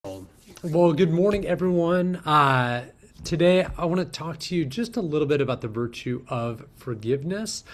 Well, good morning, everyone. Today, I want to talk to you just a little bit about the virtue of forgiveness.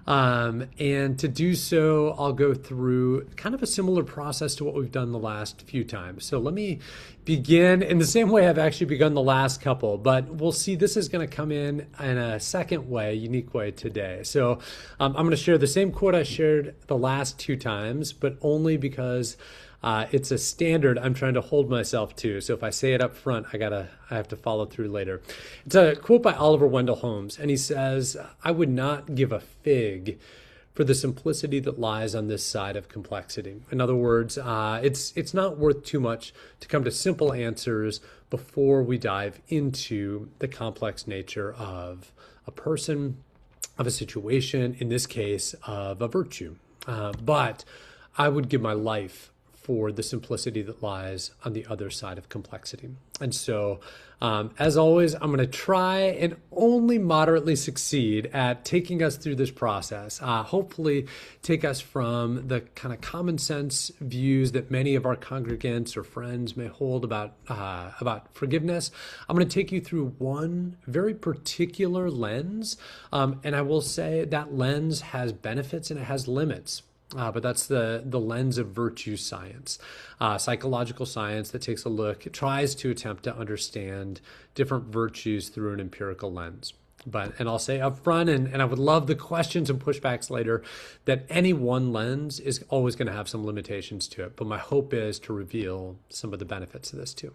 And to do so, I'll go through kind of a similar process to what we've done the last few times. So let me begin in the same way I've actually begun the last couple, but we'll see this is going to come in a second way, unique way today. So I'm going to share the same quote I shared the last two times, but only because it's a standard I'm trying to hold myself to. So if I say it up front, I have to follow through later. It's a quote by Oliver Wendell Holmes, and he says, "I would not give a fig for the simplicity that lies on this side of complexity." In other words, it's not worth too much to come to simple answers before we dive into the complex nature of a person, of a situation, in this case, of a virtue. But I would give my life for the simplicity that lies on the other side of complexity. And so, as always, I'm going to try and only moderately succeed at taking us through this process. Hopefully, take us from the kind of common sense views that many of our congregants or friends may hold about forgiveness. I'm going to take you through one very particular lens, and I will say that lens has benefits and it has limits. But that's the lens of virtue science, psychological science that takes a look, tries to attempt to understand different virtues through an empirical lens. And I'll say up front, and I would love the questions and pushbacks later, that any one lens is always going to have some limitations to it. But my hope is to reveal some of the benefits of this too.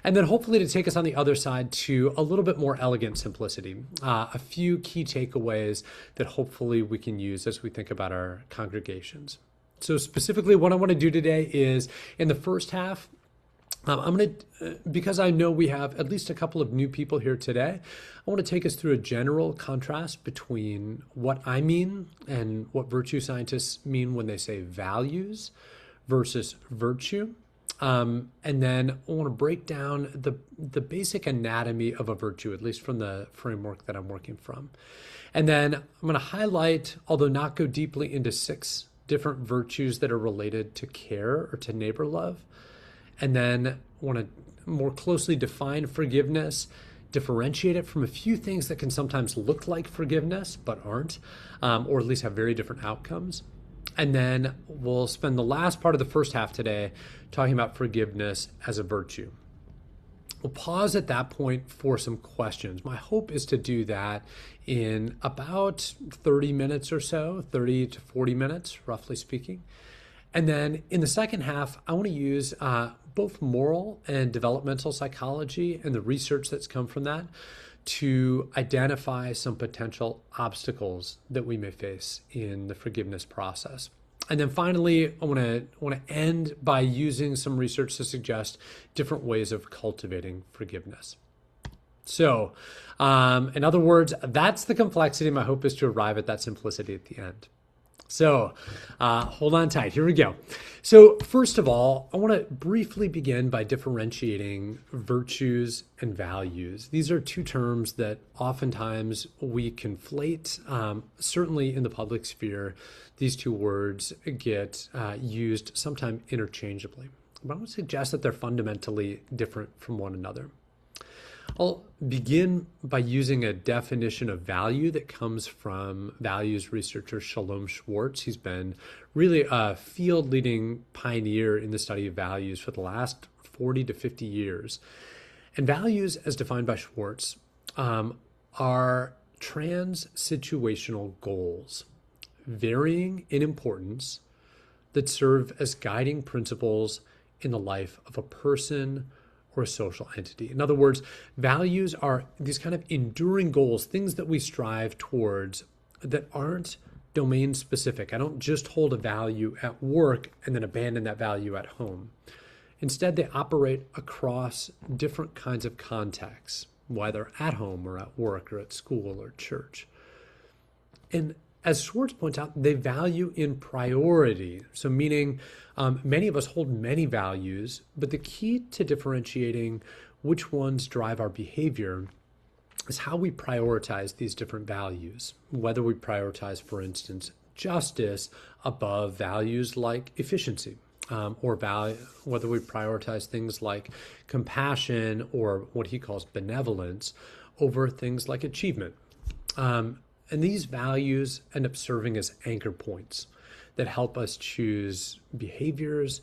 And then hopefully to take us on the other side to a little bit more elegant simplicity, a few key takeaways that hopefully we can use as we think about our congregations. So specifically what I want to do today is in the first half, I'm going to, because I know we have at least a couple of new people here today, I want to take us through a general contrast between what I mean and what virtue scientists mean when they say values versus virtue. And then I want to break down the basic anatomy of a virtue, at least from the framework that I'm working from. And then I'm going to highlight, although not go deeply into 6 different virtues that are related to care or to neighbor love. And then I want to more closely define forgiveness, differentiate it from a few things that can sometimes look like forgiveness but aren't, or at least have very different outcomes. And then we'll spend the last part of the first half today talking about forgiveness as a virtue. We'll pause at that point for some questions. My hope is to do that in about 30 minutes or so, 30 to 40 minutes, roughly speaking. And then in the second half, I want to use both moral and developmental psychology and the research that's come from that to identify some potential obstacles that we may face in the forgiveness process. And then finally, I want to end by using some research to suggest different ways of cultivating forgiveness. So, in other words, that's the complexity. My hope is to arrive at that simplicity at the end. So hold on tight. Here we go. So first of all, I want to briefly begin by differentiating virtues and values. These are 2 terms that oftentimes we conflate. Certainly in the public sphere, these 2 words get used sometimes interchangeably. But I want to suggest that they're fundamentally different from one another. I'll begin by using a definition of value that comes from values researcher Shalom Schwartz. He's been really a field-leading pioneer in the study of values for the last 40 to 50 years. And values, as defined by Schwartz, are trans-situational goals, varying in importance, that serve as guiding principles in the life of a person or a social entity. In other words, values are these kind of enduring goals, things that we strive towards that aren't domain specific. I don't just hold a value at work and then abandon that value at home. Instead, they operate across different kinds of contexts, whether at home or at work or at school or church. And as Schwartz points out, they value in priority. So meaning many of us hold many values, but the key to differentiating which ones drive our behavior is how we prioritize these different values. Whether we prioritize, for instance, justice above values like efficiency, or value, whether we prioritize things like compassion or what he calls benevolence over things like achievement. And these values end up serving as anchor points that help us choose behaviors,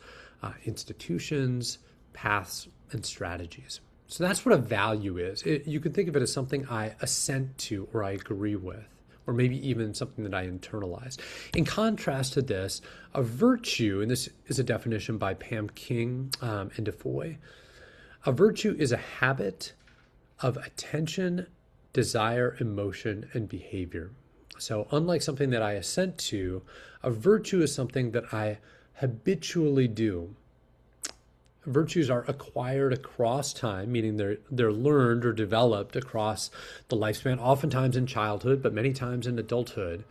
institutions, paths, and strategies. So that's what a value is. You can think of it as something I assent to or I agree with, or maybe even something that I internalize. In contrast to this, a virtue, and this is a definition by Pam King and Defoe, a virtue is a habit of attention, desire, emotion, and behavior. So unlike something that I assent to, a virtue is something that I habitually do. Virtues are acquired across time, meaning they're learned or developed across the lifespan, oftentimes in childhood, but many times in adulthood.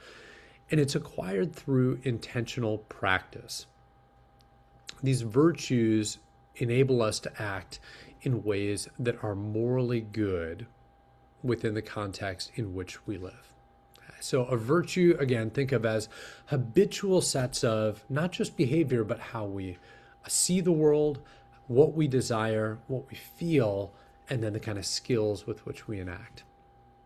And it's acquired through intentional practice. These virtues enable us to act in ways that are morally good within the context in which we live. So a virtue, again, think of as habitual sets of not just behavior, but how we see the world, what we desire, what we feel, and then the kind of skills with which we enact.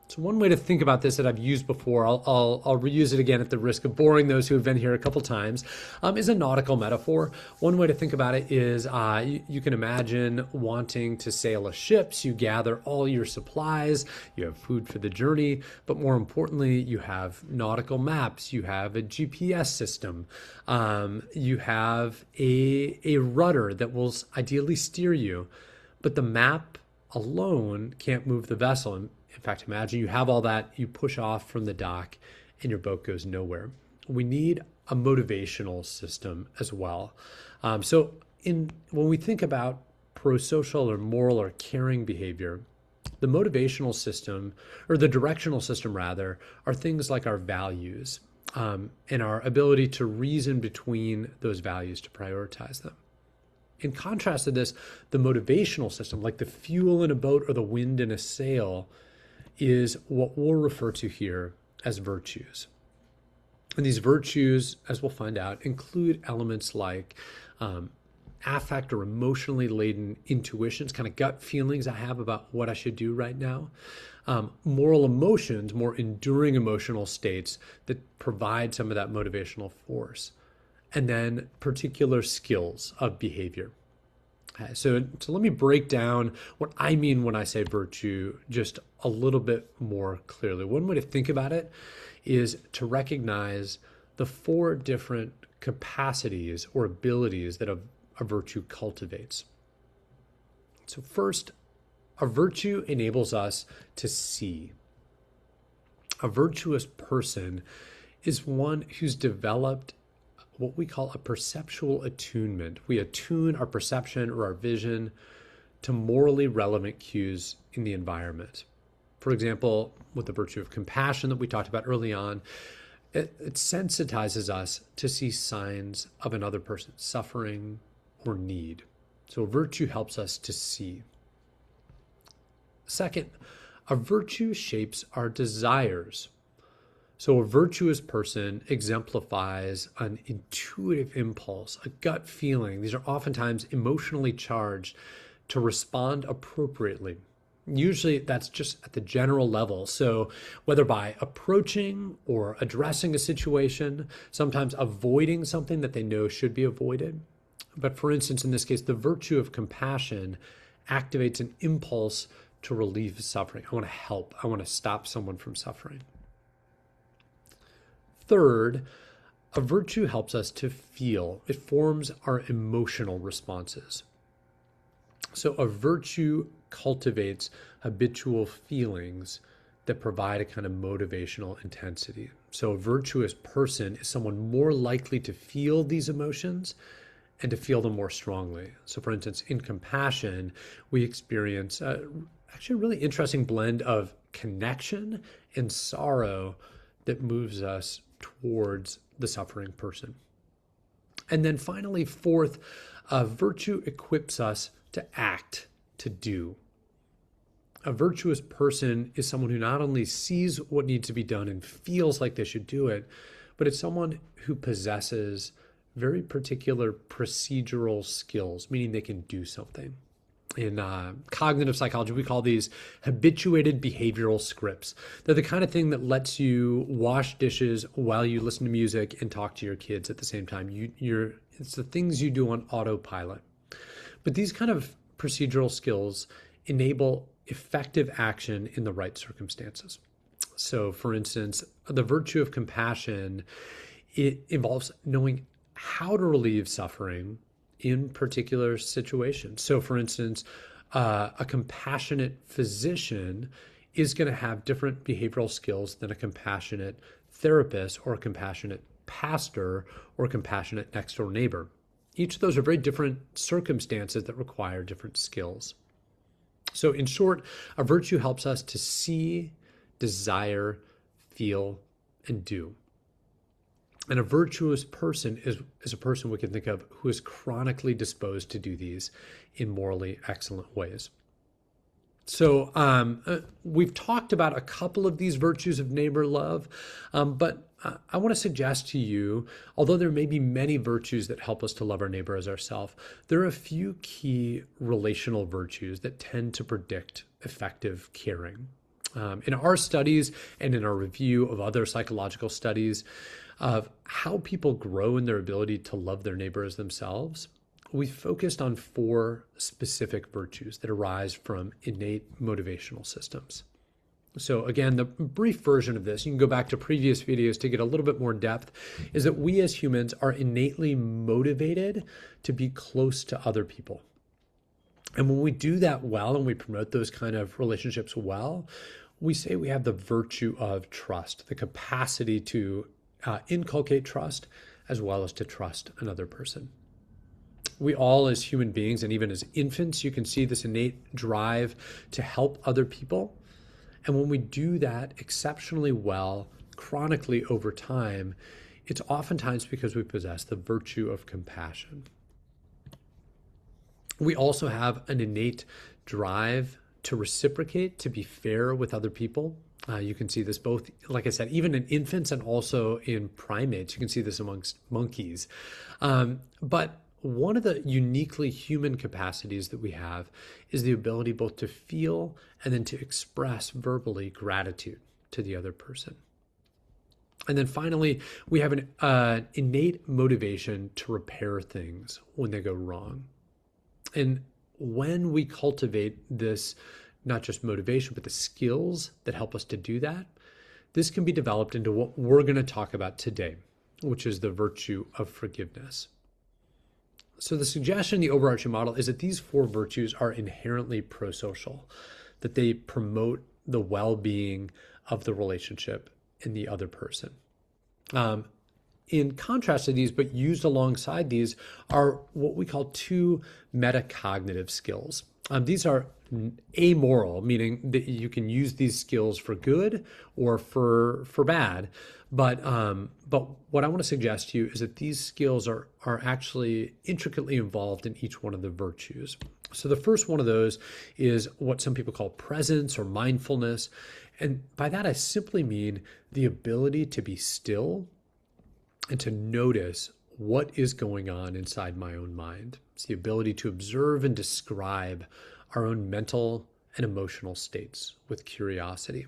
So one way to think about this that I've used before, I'll reuse it again at the risk of boring those who have been here a couple times, is a nautical metaphor. One way to think about it is you can imagine wanting to sail a ship. So you gather all your supplies, you have food for the journey, but more importantly, you have nautical maps, you have a GPS system, you have a rudder that will ideally steer you, but the map alone can't move the vessel. In fact, imagine you have all that, you push off from the dock, and your boat goes nowhere. We need a motivational system as well. When we think about pro-social or moral or caring behavior, the motivational system, or the directional system rather, are things like our values and our ability to reason between those values to prioritize them. In contrast to this, the motivational system, like the fuel in a boat or the wind in a sail, is what we'll refer to here as virtues. And these virtues, as we'll find out, include elements like affect or emotionally laden intuitions, kind of gut feelings I have about what I should do right now. Moral emotions, more enduring emotional states that provide some of that motivational force. And then particular skills of behavior. So let me break down what I mean when I say virtue just a little bit more clearly. One way to think about it is to recognize the 4 different capacities or abilities that a virtue cultivates. So first, a virtue enables us to see. A virtuous person is one who's developed what we call a perceptual attunement. We attune our perception or our vision to morally relevant cues in the environment. For example, with the virtue of compassion that we talked about early on, it sensitizes us to see signs of another person's suffering or need. So virtue helps us to see. Second, a virtue shapes our desires. So a virtuous person exemplifies an intuitive impulse, a gut feeling. These are oftentimes emotionally charged to respond appropriately. Usually that's just at the general level. So whether by approaching or addressing a situation, sometimes avoiding something that they know should be avoided. But for instance, in this case, the virtue of compassion activates an impulse to relieve suffering. I want to help. I want to stop someone from suffering. Third, a virtue helps us to feel. It forms our emotional responses. So a virtue cultivates habitual feelings that provide a kind of motivational intensity. So a virtuous person is someone more likely to feel these emotions and to feel them more strongly. So for instance, in compassion, we experience actually a really interesting blend of connection and sorrow that moves us towards the suffering person. And then finally, fourth, virtue equips us to act, to do. A virtuous person is someone who not only sees what needs to be done and feels like they should do it, but it's someone who possesses very particular procedural skills, meaning they can do something. In cognitive psychology, we call these habituated behavioral scripts. They're the kind of thing that lets you wash dishes while you listen to music and talk to your kids at the same time. It's the things you do on autopilot. But these kind of procedural skills enable effective action in the right circumstances. So, for instance, the virtue of compassion, it involves knowing how to relieve suffering in particular situations. So, for instance, a compassionate physician is going to have different behavioral skills than a compassionate therapist or a compassionate pastor or a compassionate next door neighbor. Each of those are very different circumstances that require different skills. So, in short, a virtue helps us to see, desire, feel, and do. And a virtuous person is a person we can think of who is chronically disposed to do these in morally excellent ways. So we've talked about a couple of these virtues of neighbor love, but I want to suggest to you, although there may be many virtues that help us to love our neighbor as ourselves, there are a few key relational virtues that tend to predict effective caring. In our studies and in our review of other psychological studies of how people grow in their ability to love their neighbor as themselves, we focused on 4 specific virtues that arise from innate motivational systems. So again, the brief version of this, you can go back to previous videos to get a little bit more depth, is that we as humans are innately motivated to be close to other people. And when we do that well and we promote those kind of relationships well, we say we have the virtue of trust, the capacity to inculcate trust as well as to trust another person. We all as human beings and even as infants, you can see this innate drive to help other people. And when we do that exceptionally well, chronically over time, it's oftentimes because we possess the virtue of compassion. We also have an innate drive to reciprocate, to be fair with other people. You can see this both, like I said, even in infants and also in primates. You can see this amongst monkeys. But one of the uniquely human capacities that we have is the ability both to feel and then to express verbally gratitude to the other person. And then finally, we have an innate motivation to repair things when they go wrong. And when we cultivate this, not just motivation, but the skills that help us to do that, this can be developed into what we're going to talk about today, which is the virtue of forgiveness. So the suggestion, the overarching model, is that these 4 virtues are inherently pro-social, that they promote the well-being of the relationship in the other person. In contrast to these, but used alongside these, are what we call 2 metacognitive skills. These are amoral, meaning that you can use these skills for good or for bad. But what I want to suggest to you is that these skills are actually intricately involved in each one of the virtues. So the first one of those is what some people call presence or mindfulness. And by that, I simply mean the ability to be still and to notice what is going on inside my own mind. It's the ability to observe and describe our own mental and emotional states with curiosity.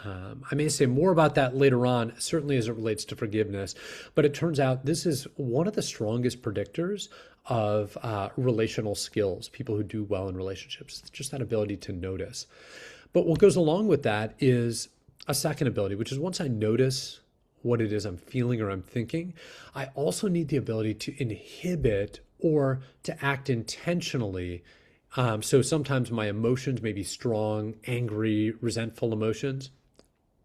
I may say more about that later on, certainly as it relates to forgiveness, but it turns out this is one of the strongest predictors of relational skills, people who do well in relationships. It's just that ability to notice. But what goes along with that is a second ability, which is once I notice what it is I'm feeling or I'm thinking, I also need the ability to inhibit or to act intentionally. So sometimes my emotions may be strong, angry, resentful emotions.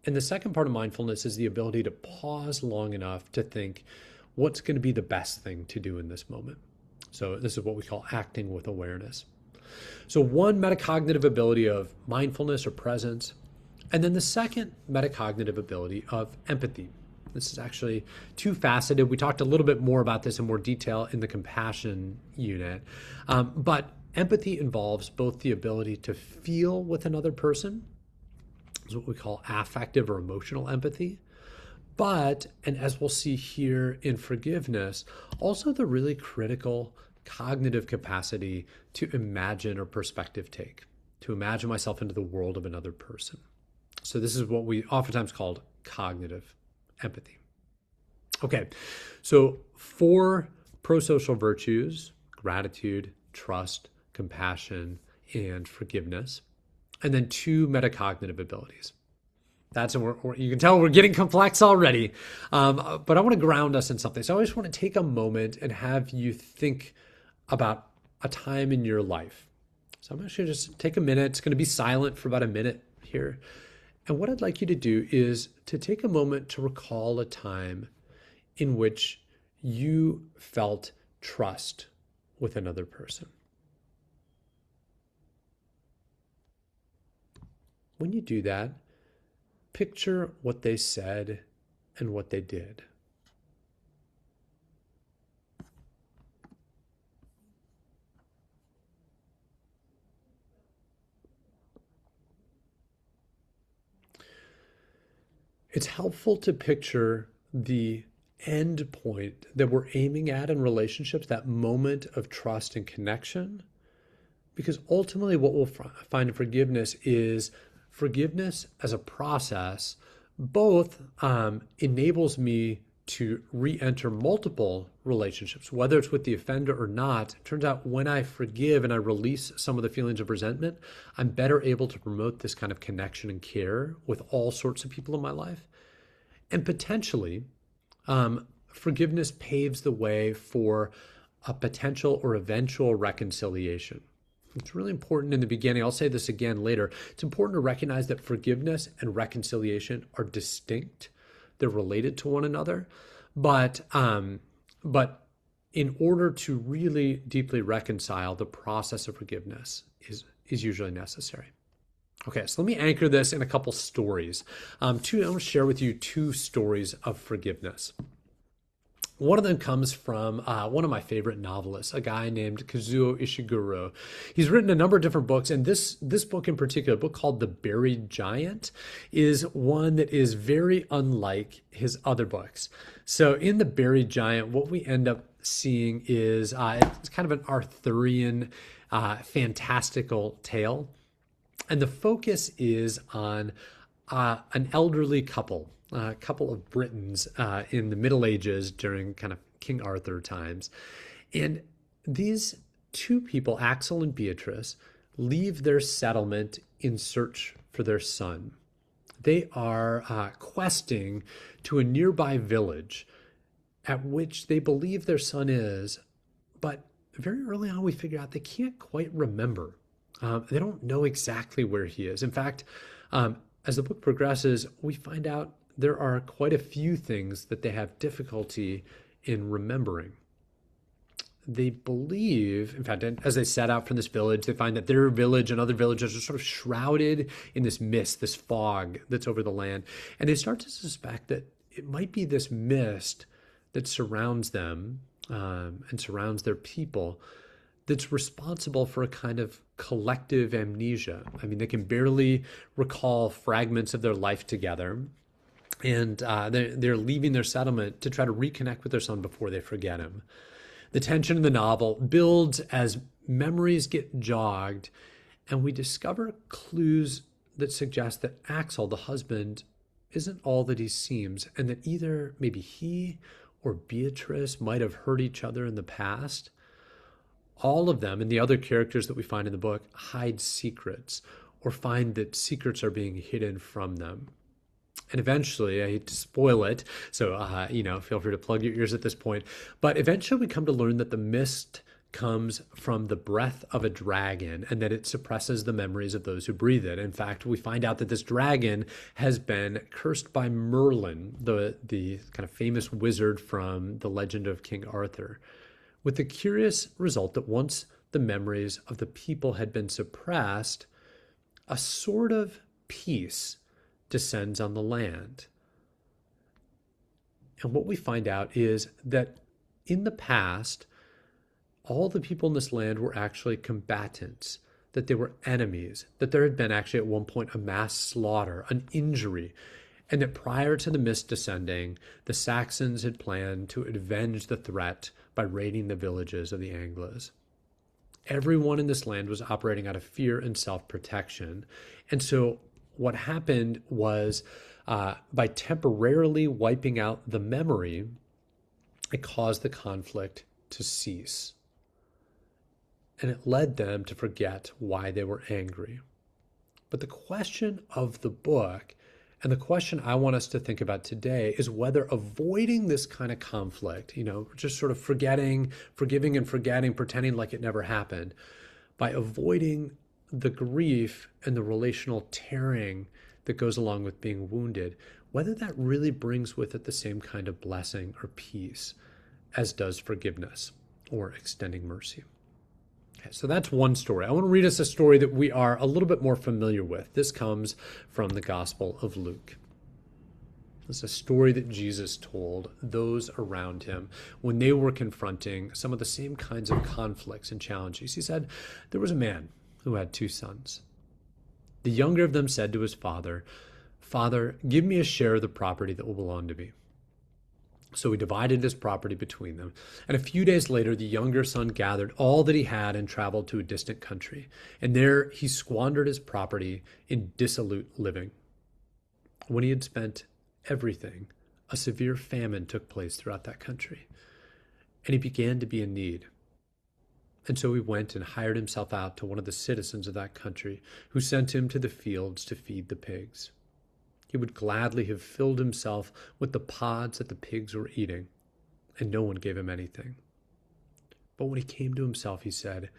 And the second part of mindfulness is the ability to pause long enough to think, what's going to be the best thing to do in this moment? So this is what we call acting with awareness. So one metacognitive ability of mindfulness or presence, and then the second metacognitive ability of empathy. This is actually 2-faceted. We talked a little bit more about this in more detail in the compassion unit. But empathy involves both the ability to feel with another person, is what we call affective or emotional empathy, But, and as we'll see here in forgiveness, also the really critical cognitive capacity to imagine or perspective take, to imagine myself into the world of another person. So this is what we oftentimes called cognitive empathy. Okay, so 4 pro-social virtues: gratitude, trust, compassion, and forgiveness. And then 2 metacognitive abilities. That's you can tell we're getting complex already, but I want to ground us in something. So I just want to take a moment and have you think about a time in your life. So I'm actually just take a minute. It's going to be silent for about a minute here. And what I'd like you to do is to take a moment to recall a time in which you felt trust with another person. When you do that, picture what they said and what they did. It's helpful to picture the end point that we're aiming at in relationships, that moment of trust and connection, because ultimately what we'll find in forgiveness is forgiveness as a process both enables me to re-enter multiple relationships, whether it's with the offender or not. It turns out when I forgive and I release some of the feelings of resentment, I'm better able to promote this kind of connection and care with all sorts of people in my life. And potentially, forgiveness paves the way for a potential or eventual reconciliation. It's really important in the beginning. I'll say this again later. It's important to recognize that forgiveness and reconciliation are distinct. They're related to one another, but in order to really deeply reconcile, the process of forgiveness is usually necessary. Okay, so let me anchor this in a couple stories. I'm going to share with you 2 stories of forgiveness. One of them comes from one of my favorite novelists, a guy named Kazuo Ishiguro. He's written a number of different books, and this book in particular, a book called The Buried Giant, is one that is very unlike his other books. So in The Buried Giant, what we end up seeing is it's kind of an Arthurian fantastical tale. And the focus is on an elderly couple, a couple of Britons in the Middle Ages during kind of King Arthur times. And these 2 people, Axel and Beatrice, leave their settlement in search for their son. They are questing to a nearby village at which they believe their son is, but very early on we figure out they can't quite remember. They don't know exactly where he is. In fact, as the book progresses, we find out there are quite a few things that they have difficulty in remembering. They believe, in fact, as they set out from this village, they find that their village and other villages are sort of shrouded in this mist, this fog that's over the land. And they start to suspect that it might be this mist that surrounds them and surrounds their people that's responsible for a kind of collective amnesia. I mean, they can barely recall fragments of their life together. And they're leaving their settlement to try to reconnect with their son before they forget him. The tension in the novel builds as memories get jogged, and we discover clues that suggest that Axel, the husband, isn't all that he seems, and that either maybe he or Beatrice might have hurt each other in the past. All of them, and the other characters that we find in the book, hide secrets or find that secrets are being hidden from them. And eventually, I hate to spoil it, so feel free to plug your ears at this point, but eventually we come to learn that the mist comes from the breath of a dragon and that it suppresses the memories of those who breathe it. In fact, we find out that this dragon has been cursed by Merlin, the kind of famous wizard from the legend of King Arthur, with the curious result that once the memories of the people had been suppressed, a sort of peace descends on the land. And what we find out is that in the past, all the people in this land were actually combatants, that they were enemies, that there had been actually at one point a mass slaughter, an injury, and that prior to the mist descending, the Saxons had planned to avenge the threat by raiding the villages of the Angles. Everyone in this land was operating out of fear and self-protection. And so what happened was by temporarily wiping out the memory, it caused the conflict to cease. And it led them to forget why they were angry. But the question of the book, and the question I want us to think about today, is whether avoiding this kind of conflict, just sort of forgiving and forgetting, pretending like it never happened, by avoiding the grief and the relational tearing that goes along with being wounded, whether that really brings with it the same kind of blessing or peace as does forgiveness or extending mercy. Okay, so that's one story. I want to read us a story that we are a little bit more familiar with. This comes from the Gospel of Luke. It's a story that Jesus told those around him when they were confronting some of the same kinds of conflicts and challenges. He said, there was a man who had 2 sons. The younger of them said to his father, "Father, give me a share of the property that will belong to me." So he divided his property between them. And a few days later, the younger son gathered all that he had and traveled to a distant country. And there he squandered his property in dissolute living. When he had spent everything, a severe famine took place throughout that country. And he began to be in need. And so he went and hired himself out to one of the citizens of that country, who sent him to the fields to feed the pigs. He would gladly have filled himself with the pods that the pigs were eating, and no one gave him anything. But when he came to himself, he said,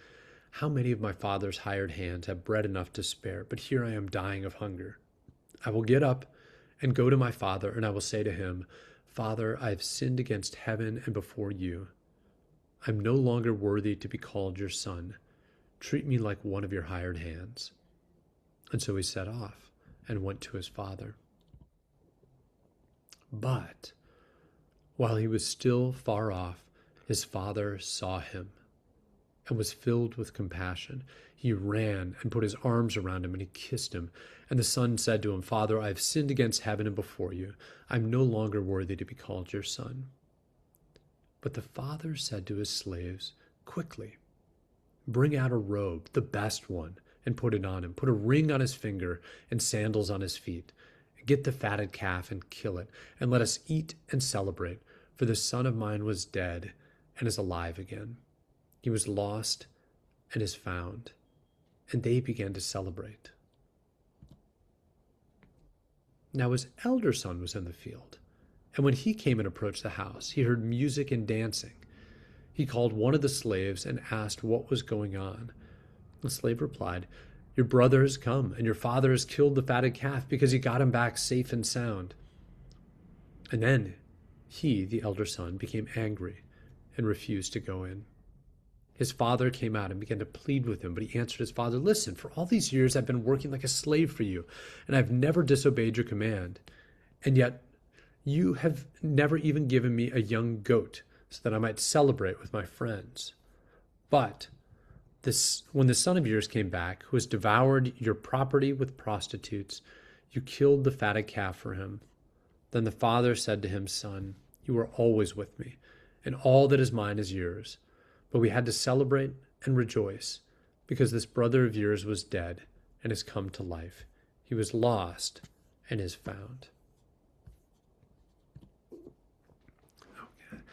"How many of my father's hired hands have bread enough to spare, but here I am dying of hunger. I will get up and go to my father, and I will say to him, 'Father, I have sinned against heaven and before you. I am no longer worthy to be called your son. Treat me like one of your hired hands.' And so he set off and went to his father. But while he was still far off, his father saw him and was filled with compassion. He ran and put his arms around him and he kissed him. And the son said to him, 'Father, I have sinned against heaven and before you. I am no longer worthy to be called your son.' But the father said to his slaves, 'Quickly, bring out a robe, the best one, and put it on him. Put a ring on his finger and sandals on his feet. Get the fatted calf and kill it, and let us eat and celebrate. For this son of mine was dead and is alive again. He was lost and is found.' And they began to celebrate. Now his elder son was in the field, and when he came and approached the house, he heard music and dancing. He called one of the slaves and asked what was going on. The slave replied, 'Your brother has come, and your father has killed the fatted calf because he got him back safe and sound.' And then he, the elder son, became angry and refused to go in. His father came out and began to plead with him, but he answered his father, 'Listen, for all these years I've been working like a slave for you, and I've never disobeyed your command. And yet you have never even given me a young goat so that I might celebrate with my friends. But when the son of yours came back, who has devoured your property with prostitutes, you killed the fatted calf for him.' Then the father said to him, 'Son, you are always with me, and all that is mine is yours. But we had to celebrate and rejoice, because this brother of yours was dead and has come to life. He was lost and is found.'" Okay.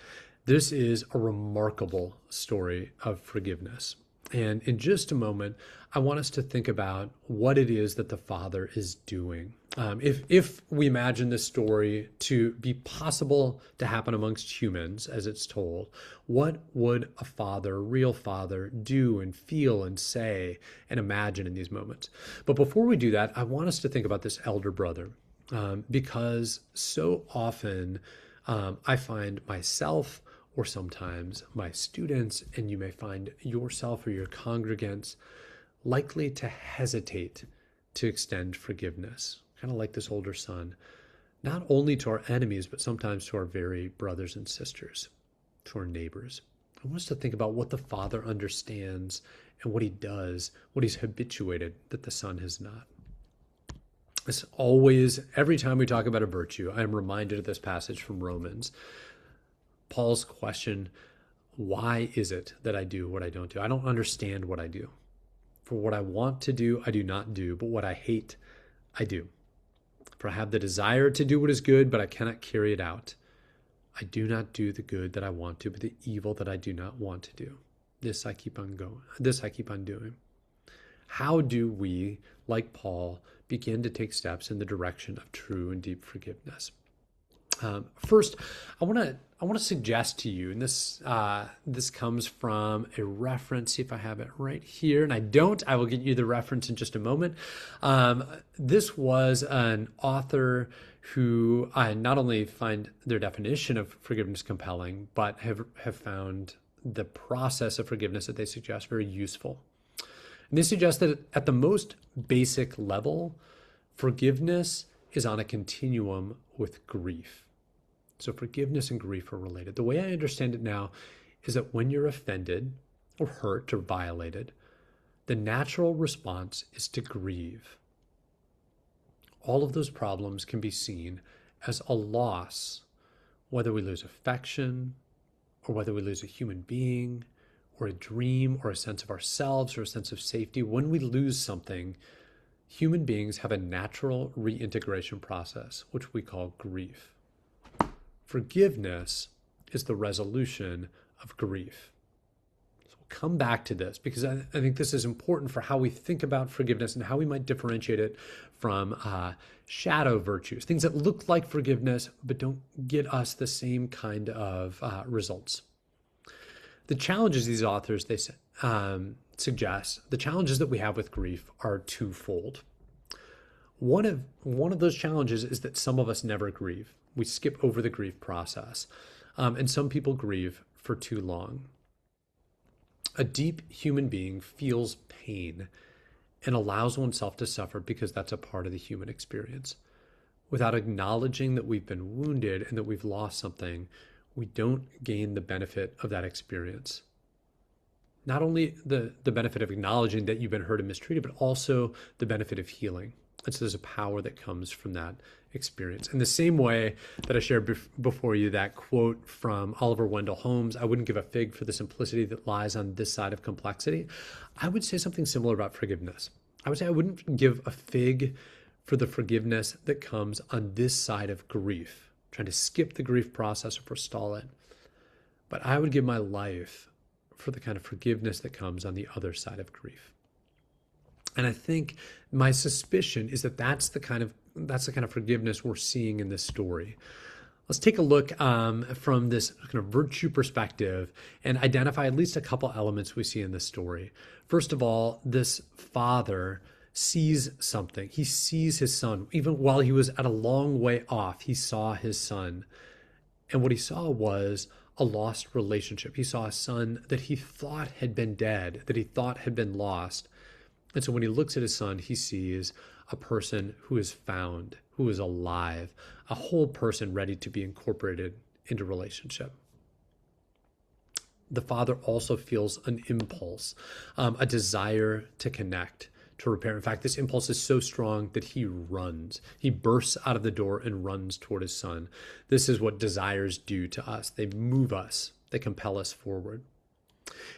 This is a remarkable story of forgiveness. And in just a moment, I want us to think about what it is that the Father is doing. If we imagine this story to be possible to happen amongst humans, as it's told, what would a father, a real father, do and feel and say and imagine in these moments? But before we do that, I want us to think about this elder brother, because so often I find myself, or sometimes my students, and you may find yourself or your congregants, likely to hesitate to extend forgiveness, kind of like this older son, not only to our enemies, but sometimes to our very brothers and sisters, to our neighbors. I want us to think about what the Father understands and what he does, what he's habituated that the Son has not. It's always, every time we talk about a virtue, I am reminded of this passage from Romans. Paul's question, why is it that I do what I don't do? I don't understand what I do. For what I want to do, I do not do, but what I hate, I do. For I have the desire to do what is good, but I cannot carry it out. I do not do the good that I want to, but the evil that I do not want to do. This I keep on doing. How do we, like Paul, begin to take steps in the direction of true and deep forgiveness? First, I want to suggest to you, and this comes from a reference. See if I have it right here, and I don't. I will get you the reference in just a moment. This was an author who I not only find their definition of forgiveness compelling, but have found the process of forgiveness that they suggest very useful. And they suggest that at the most basic level, forgiveness is on a continuum with grief. So forgiveness and grief are related. The way I understand it now is that when you're offended or hurt or violated, the natural response is to grieve. All of those problems can be seen as a loss, whether we lose affection or whether we lose a human being or a dream or a sense of ourselves or a sense of safety. When we lose something, human beings have a natural reintegration process, which we call grief. Forgiveness is the resolution of grief. So we'll come back to this because I think this is important for how we think about forgiveness and how we might differentiate it from shadow virtues, things that look like forgiveness but don't get us the same kind of results. The challenges these authors suggest, the challenges that we have with grief are twofold. One of those challenges is that some of us never grieve. We skip over the grief process. And some people grieve for too long. A deep human being feels pain and allows oneself to suffer because that's a part of the human experience. Without acknowledging that we've been wounded and that we've lost something, we don't gain the benefit of that experience. Not only the benefit of acknowledging that you've been hurt and mistreated, but also the benefit of healing. And so there's a power that comes from that experience. In the same way that I shared before you that quote from Oliver Wendell Holmes, I wouldn't give a fig for the simplicity that lies on this side of complexity. I would say something similar about forgiveness. I would say I wouldn't give a fig for the forgiveness that comes on this side of grief, trying to skip the grief process or forestall it. But I would give my life for the kind of forgiveness that comes on the other side of grief. And I think my suspicion is that that's the kind of forgiveness we're seeing in this story. Let's take a look from this kind of virtue perspective and identify at least a couple elements we see in this story. First of all, this father sees something. He sees his son. Even while he was at a long way off, he saw his son. And what he saw was a lost relationship. He saw a son that he thought had been dead, that he thought had been lost. And so when he looks at his son, he sees a person who is found, who is alive, a whole person ready to be incorporated into relationship. The father also feels an impulse, a desire to connect, to repair. In fact, this impulse is so strong that he runs. He bursts out of the door and runs toward his son. This is what desires do to us. They move us. They compel us forward.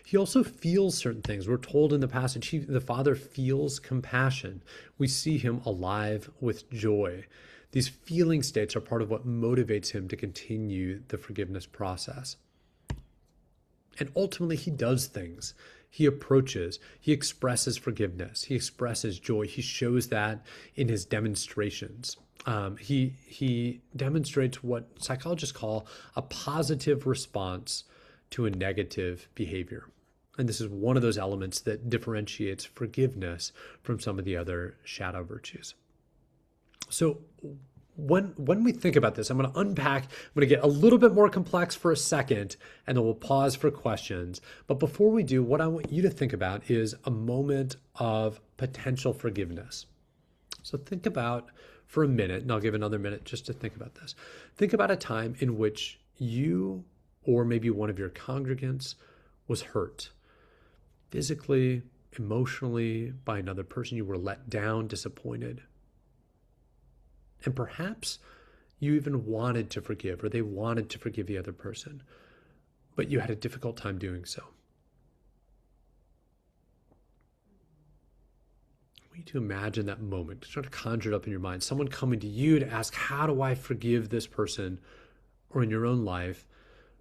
He also feels certain things. We're told in the passage, the father feels compassion. We see him alive with joy. These feeling states are part of what motivates him to continue the forgiveness process. And ultimately, he does things. He approaches, he expresses forgiveness, he expresses joy. He shows that in his demonstrations. He demonstrates what psychologists call a positive response to a negative behavior. And this is one of those elements that differentiates forgiveness from some of the other shadow virtues. So when we think about this, I'm going to unpack, I'm going to get a little bit more complex for a second, and then we'll pause for questions. But before we do, what I want you to think about is a moment of potential forgiveness. So think about for a minute, and I'll give another minute just to think about this. Think about a time in which you or maybe one of your congregants was hurt physically, emotionally by another person. You were let down, disappointed. And perhaps you even wanted to forgive, or they wanted to forgive the other person, but you had a difficult time doing so. I want you to imagine that moment, try to conjure it up in your mind, someone coming to you to ask, how do I forgive this person? Or in your own life,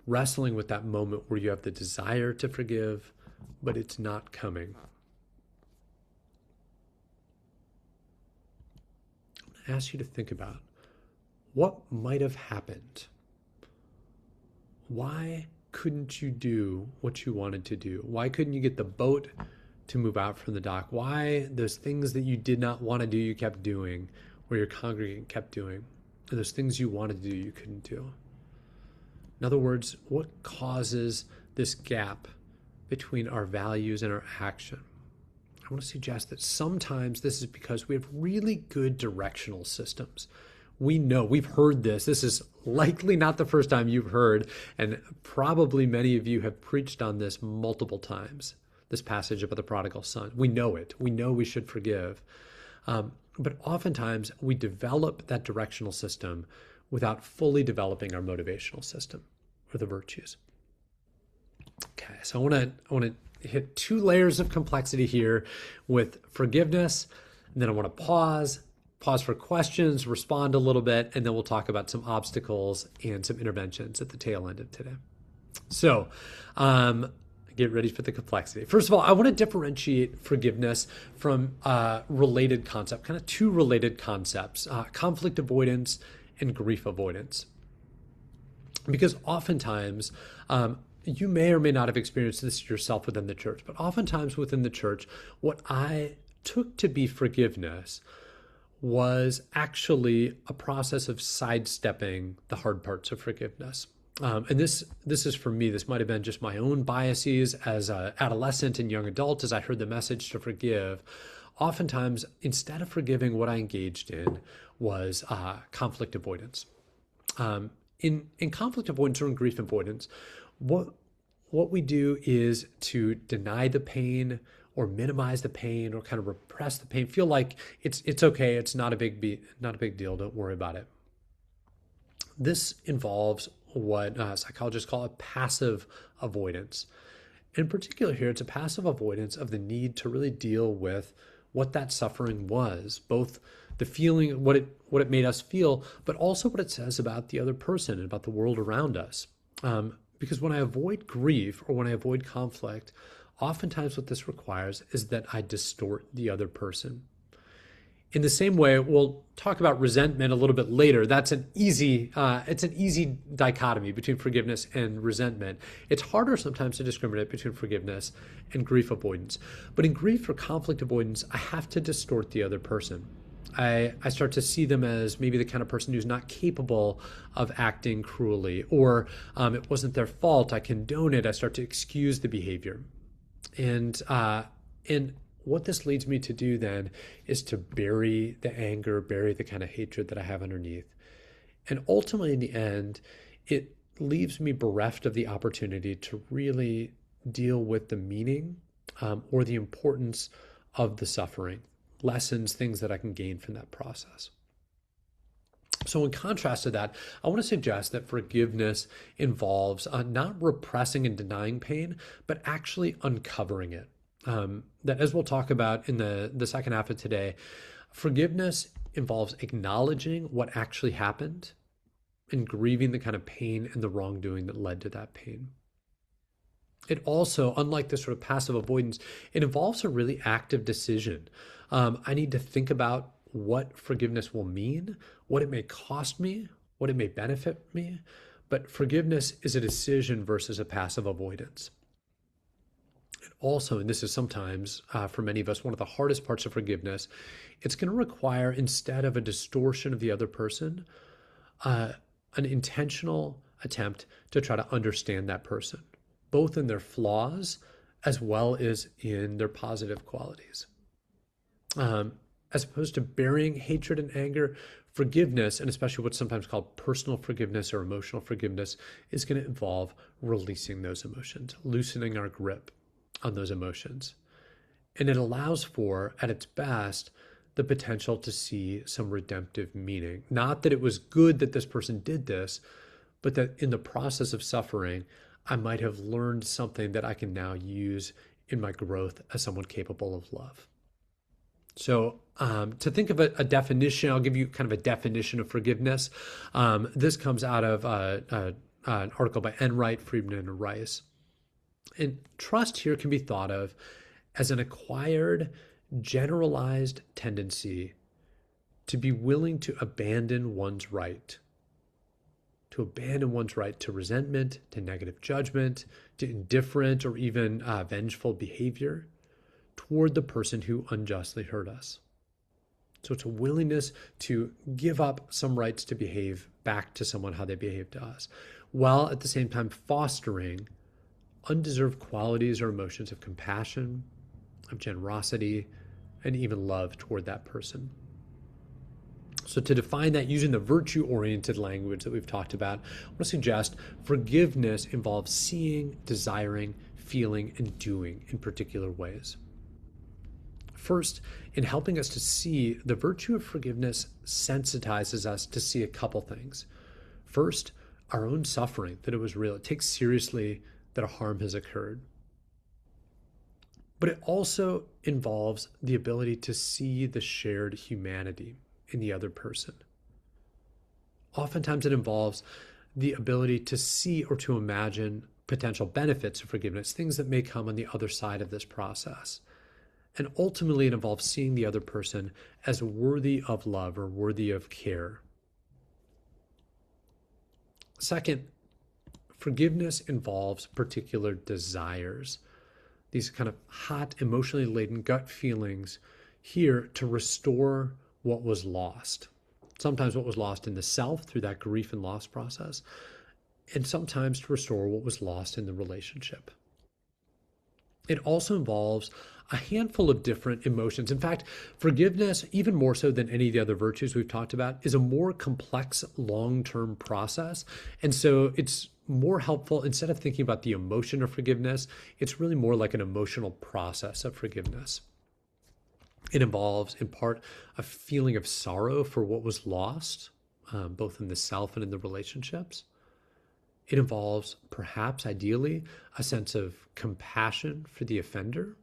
wrestling with that moment where you have the desire to forgive, but it's not coming. I'm going to ask you to think about what might have happened. Why couldn't you do what you wanted to do? Why couldn't you get the boat to move out from the dock? Why those things that you did not want to do, you kept doing, or your congregant kept doing? Or those things you wanted to do, you couldn't do? In other words, what causes this gap between our values and our action? I want to suggest that sometimes this is because we have really good directional systems. We know, we've heard this. This is likely not the first time you've heard, and probably many of you have preached on this multiple times, this passage about the prodigal son. We know it. We know we should forgive. But oftentimes we develop that directional system without fully developing our motivational system or the virtues. Okay, so I want to hit two layers of complexity here with forgiveness, and then I want to pause for questions, respond a little bit, and then we'll talk about some obstacles and some interventions at the tail end of today. So, get ready for the complexity. First of all, I want to differentiate forgiveness from related concept, kind of two related concepts, conflict avoidance and grief avoidance. Because oftentimes, you may or may not have experienced this yourself within the church, but oftentimes within the church, what I took to be forgiveness was actually a process of sidestepping the hard parts of forgiveness. And this is for me, this might have been just my own biases as an adolescent and young adult as I heard the message to forgive. Oftentimes, instead of forgiving, what I engaged in was conflict avoidance. In conflict avoidance or in grief avoidance, what we do is to deny the pain or minimize the pain or kind of repress the pain. Feel like it's okay. It's not a big deal. Don't worry about it. This involves what psychologists call a passive avoidance. In particular, here it's a passive avoidance of the need to really deal with what that suffering was, both the feeling, what it made us feel, but also what it says about the other person and about the world around us. Because when I avoid grief or when I avoid conflict, oftentimes what this requires is that I distort the other person. In the same way, we'll talk about resentment a little bit later. That's it's an easy dichotomy between forgiveness and resentment. It's harder sometimes to discriminate between forgiveness and grief avoidance. But in grief or conflict avoidance, I have to distort the other person. I start to see them as maybe the kind of person who's not capable of acting cruelly, or it wasn't their fault. I condone it. I start to excuse the behavior. And what this leads me to do then is to bury the anger, bury the kind of hatred that I have underneath. And ultimately, in the end, it leaves me bereft of the opportunity to really deal with the meaning or the importance of the suffering, lessons, things that I can gain from that process. So in contrast to that, I want to suggest that forgiveness involves not repressing and denying pain, but actually uncovering it. That, as we'll talk about in the second half of today, forgiveness involves acknowledging what actually happened and grieving the kind of pain and the wrongdoing that led to that pain. It also, unlike this sort of passive avoidance, it involves a really active decision. I need to think about what forgiveness will mean, what it may cost me, what it may benefit me. But forgiveness is a decision versus a passive avoidance. And also, and this is sometimes for many of us, one of the hardest parts of forgiveness, it's going to require, instead of a distortion of the other person, an intentional attempt to try to understand that person, both in their flaws as well as in their positive qualities. As opposed to burying hatred and anger, forgiveness, and especially what's sometimes called personal forgiveness or emotional forgiveness, is going to involve releasing those emotions, loosening our grip on those emotions. And it allows for, at its best, the potential to see some redemptive meaning. Not that it was good that this person did this, but that in the process of suffering, I might have learned something that I can now use in my growth as someone capable of love. So, to think of a definition, I'll give you kind of a definition of forgiveness. This comes out of an article by Enright, Friedman, and Rice. And trust here can be thought of as an acquired, generalized tendency to be willing to abandon one's right. To abandon one's right to resentment, to negative judgment, to indifferent or even vengeful behavior toward the person who unjustly hurt us. So it's a willingness to give up some rights to behave back to someone how they behave to us, while at the same time fostering undeserved qualities or emotions of compassion, of generosity, and even love toward that person. So to define that using the virtue-oriented language that we've talked about, I want to suggest forgiveness involves seeing, desiring, feeling, and doing in particular ways. First, in helping us to see, the virtue of forgiveness sensitizes us to see a couple things. First, our own suffering, that it was real. It takes seriously that a harm has occurred. But it also involves the ability to see the shared humanity in the other person. Oftentimes it involves the ability to see or to imagine potential benefits of forgiveness, things that may come on the other side of this process. And ultimately it involves seeing the other person as worthy of love or worthy of care. Second, forgiveness involves particular desires, these kind of hot, emotionally laden gut feelings here to restore what was lost. Sometimes what was lost in the self through that grief and loss process, and sometimes to restore what was lost in the relationship. It also involves a handful of different emotions. In fact, forgiveness, even more so than any of the other virtues we've talked about, is a more complex long-term process. And so it's more helpful, instead of thinking about the emotion of forgiveness, it's really more like an emotional process of forgiveness. It involves, in part, a feeling of sorrow for what was lost, both in the self and in the relationships. It involves, perhaps, ideally, a sense of compassion for the offender.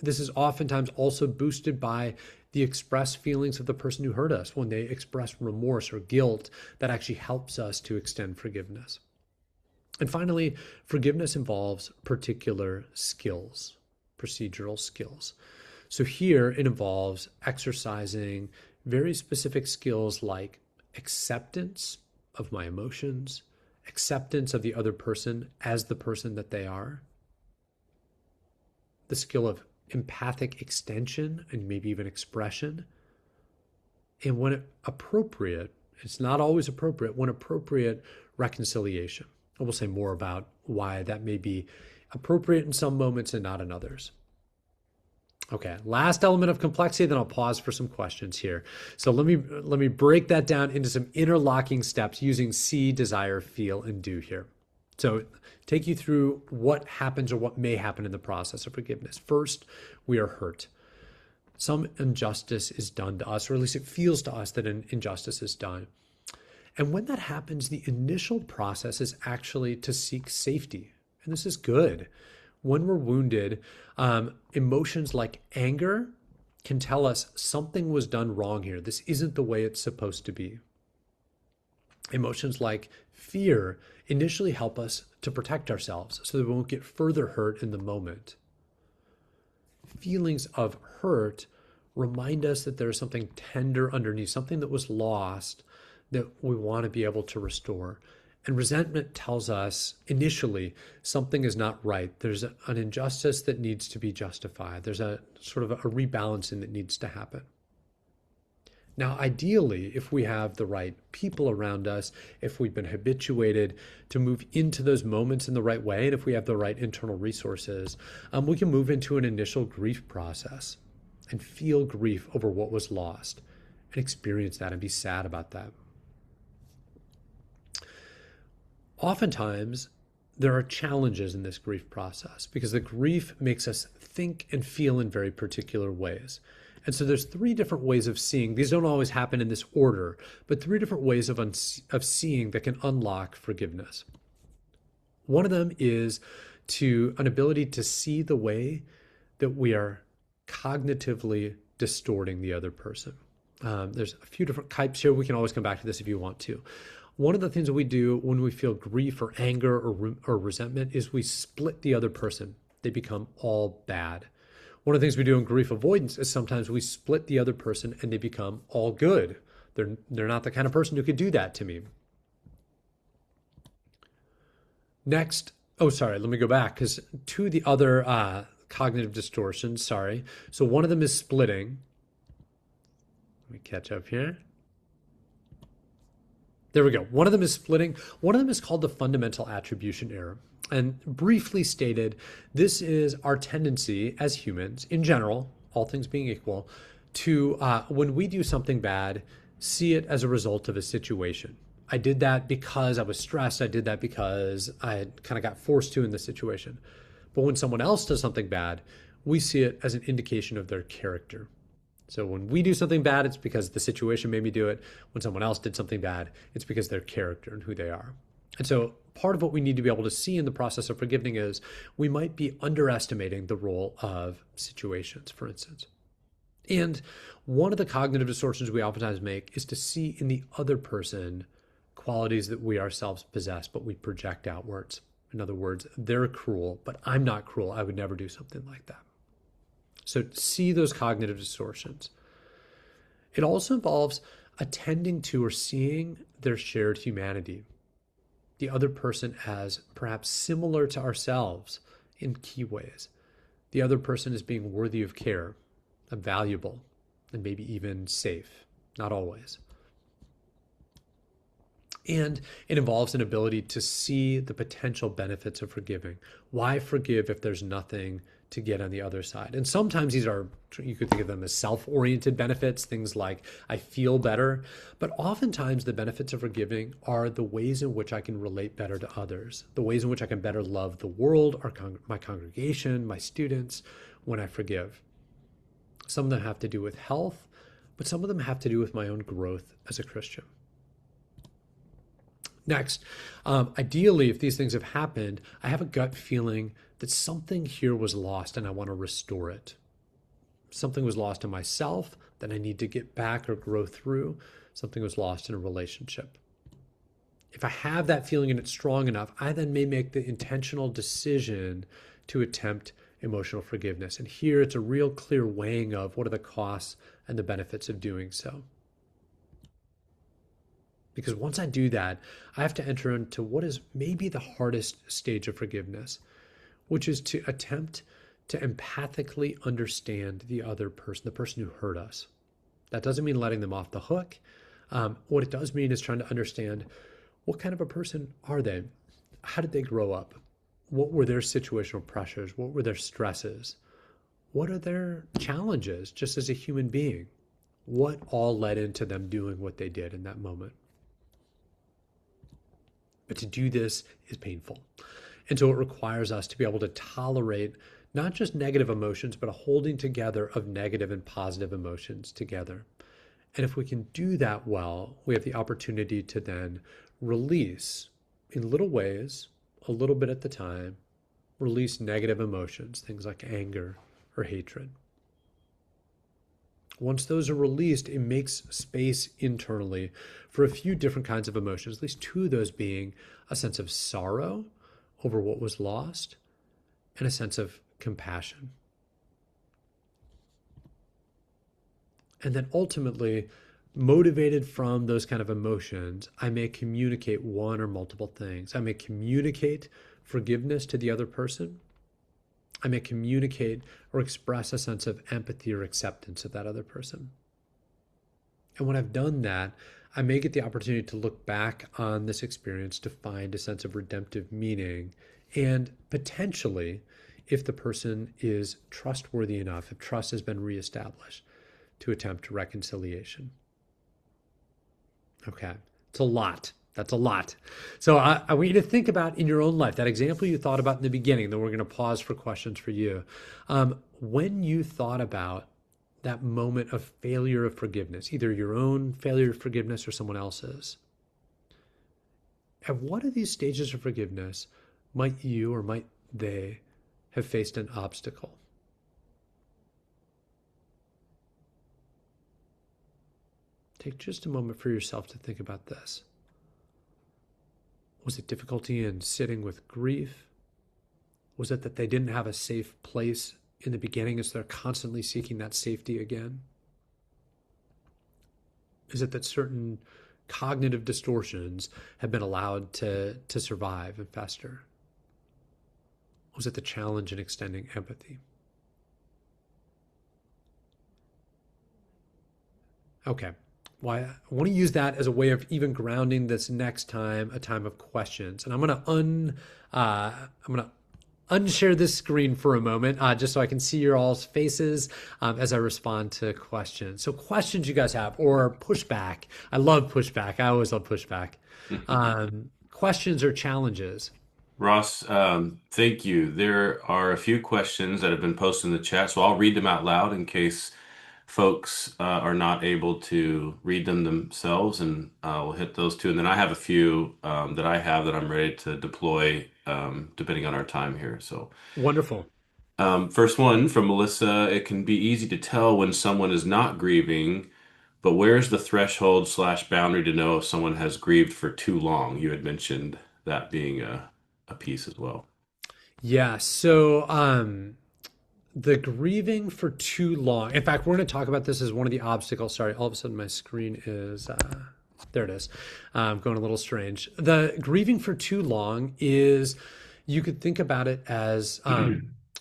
This is oftentimes also boosted by the expressed feelings of the person who hurt us. When they express remorse or guilt, that actually helps us to extend forgiveness. And finally, forgiveness involves particular skills, procedural skills. So here it involves exercising very specific skills like acceptance of my emotions, acceptance of the other person as the person that they are, the skill of empathic extension and maybe even expression, and when appropriate, it's not always appropriate, when appropriate, reconciliation. And we'll say more about why that may be appropriate in some moments and not in others. Okay, last element of complexity, then I'll pause for some questions here. So let me break that down into some interlocking steps using see, desire, feel, and do here. So take you through what happens or what may happen in the process of forgiveness. First, we are hurt. Some injustice is done to us, or at least it feels to us that an injustice is done. And when that happens, the initial process is actually to seek safety. And this is good. When we're wounded, emotions like anger can tell us something was done wrong here. This isn't the way it's supposed to be. Emotions like fear initially help us to protect ourselves so that we won't get further hurt in the moment. Feelings of hurt remind us that there's something tender underneath, something that was lost that we want to be able to restore. And resentment tells us initially something is not right. There's an injustice that needs to be justified. There's a sort of a rebalancing that needs to happen. Now, ideally, if we have the right people around us, if we've been habituated to move into those moments in the right way, and if we have the right internal resources, we can move into an initial grief process and feel grief over what was lost and experience that and be sad about that. Oftentimes, there are challenges in this grief process because the grief makes us think and feel in very particular ways. And so there's three different ways of seeing. These don't always happen in this order, but three different ways of seeing that can unlock forgiveness. One of them is to an ability to see the way that we are cognitively distorting the other person. There's a few different types here. We can always come back to this if you want to. One of the things that we do when we feel grief or anger or resentment is we split the other person. They become all bad. One of the things we do in grief avoidance is sometimes we split the other person and they become all good. They're not the kind of person who could do that to me. Next, let me go back because to the other cognitive distortions, So one of them is splitting. Let me catch up here. There we go. One of them is splitting. One of them is called the fundamental attribution error. And briefly stated, this is our tendency as humans in general, all things being equal, to, when we do something bad, see it as a result of a situation. I did that because I was stressed. I did that because I kind of got forced to in the situation. But when someone else does something bad, we see it as an indication of their character. So when we do something bad, it's because the situation made me do it. When someone else did something bad, it's because their character and who they are. And so part of what we need to be able to see in the process of forgiving is we might be underestimating the role of situations, for instance. And one of the cognitive distortions we oftentimes make is to see in the other person qualities that we ourselves possess, but we project outwards. In other words, they're cruel, but I'm not cruel. I would never do something like that. So see those cognitive distortions. It also involves attending to or seeing their shared humanity, the other person as perhaps similar to ourselves in key ways. The other person as being worthy of care, and valuable, and maybe even safe, not always. And it involves an ability to see the potential benefits of forgiving. Why forgive if there's nothing to get on the other side? And sometimes these are, you could think of them as self-oriented benefits, things like I feel better. But oftentimes the benefits of forgiving are the ways in which I can relate better to others, the ways in which I can better love the world, my congregation, my students, when I forgive. Some of them have to do with health, but some of them have to do with my own growth as a Christian. Next, ideally, if these things have happened, I have a gut feeling that something here was lost and I want to restore it. Something was lost in myself that I need to get back or grow through. Something was lost in a relationship. If I have that feeling and it's strong enough, I then may make the intentional decision to attempt emotional forgiveness. And here it's a real clear weighing of what are the costs and the benefits of doing so. Because once I do that, I have to enter into what is maybe the hardest stage of forgiveness, which is to attempt to empathically understand the other person, the person who hurt us. That doesn't mean letting them off the hook. What it does mean is trying to understand what kind of a person are they? How did they grow up? What were their situational pressures? What were their stresses? What are their challenges just as a human being? What all led into them doing what they did in that moment? But to do this is painful. And so it requires us to be able to tolerate not just negative emotions, but a holding together of negative and positive emotions together. And if we can do that well, we have the opportunity to then release in little ways, a little bit at the time, release negative emotions, things like anger or hatred. Once those are released, it makes space internally for a few different kinds of emotions, at least two of those being a sense of sorrow over what was lost and a sense of compassion. And then ultimately, motivated from those kind of emotions, I may communicate one or multiple things. I may communicate forgiveness to the other person. I may communicate or express a sense of empathy or acceptance of that other person. And when I've done that, I may get the opportunity to look back on this experience to find a sense of redemptive meaning and potentially, if the person is trustworthy enough, if trust has been reestablished, to attempt reconciliation. Okay, it's a lot. That's a lot. So I want you to think about in your own life, that example you thought about in the beginning, then we're going to pause for questions for you. When you thought about that moment of failure of forgiveness, either your own failure of forgiveness or someone else's. At one of these stages of forgiveness might you or might they have faced an obstacle? Take just a moment for yourself to think about this. Was it difficulty in sitting with grief? Was it that they didn't have a safe place in the beginning as they're constantly seeking that safety again? Is it that certain cognitive distortions have been allowed to survive and fester? Was it the challenge in extending empathy? Okay. Well, I want to use that as a way of even grounding this next time, a time of questions. And I'm gonna unshare this screen for a moment, just so I can see your all's faces as I respond to questions. So questions you guys have or pushback. I love pushback. I always love pushback. Questions or challenges. Ross, thank you. There are a few questions that have been posted in the chat, so I'll read them out loud in case folks are not able to read them themselves, and we'll hit those two. And then I have a few that I have that I'm ready to deploy depending on our time here. So, Wonderful. first one from Melissa, it can be easy to tell when someone is not grieving, but where's the threshold slash boundary to know if someone has grieved for too long? You had mentioned that being a piece as well. Yeah. So, the grieving for too long. In fact, we're going to talk about this as one of the obstacles. Sorry, all of a sudden my screen is there. It is going a little strange. The grieving for too long is you could think about it as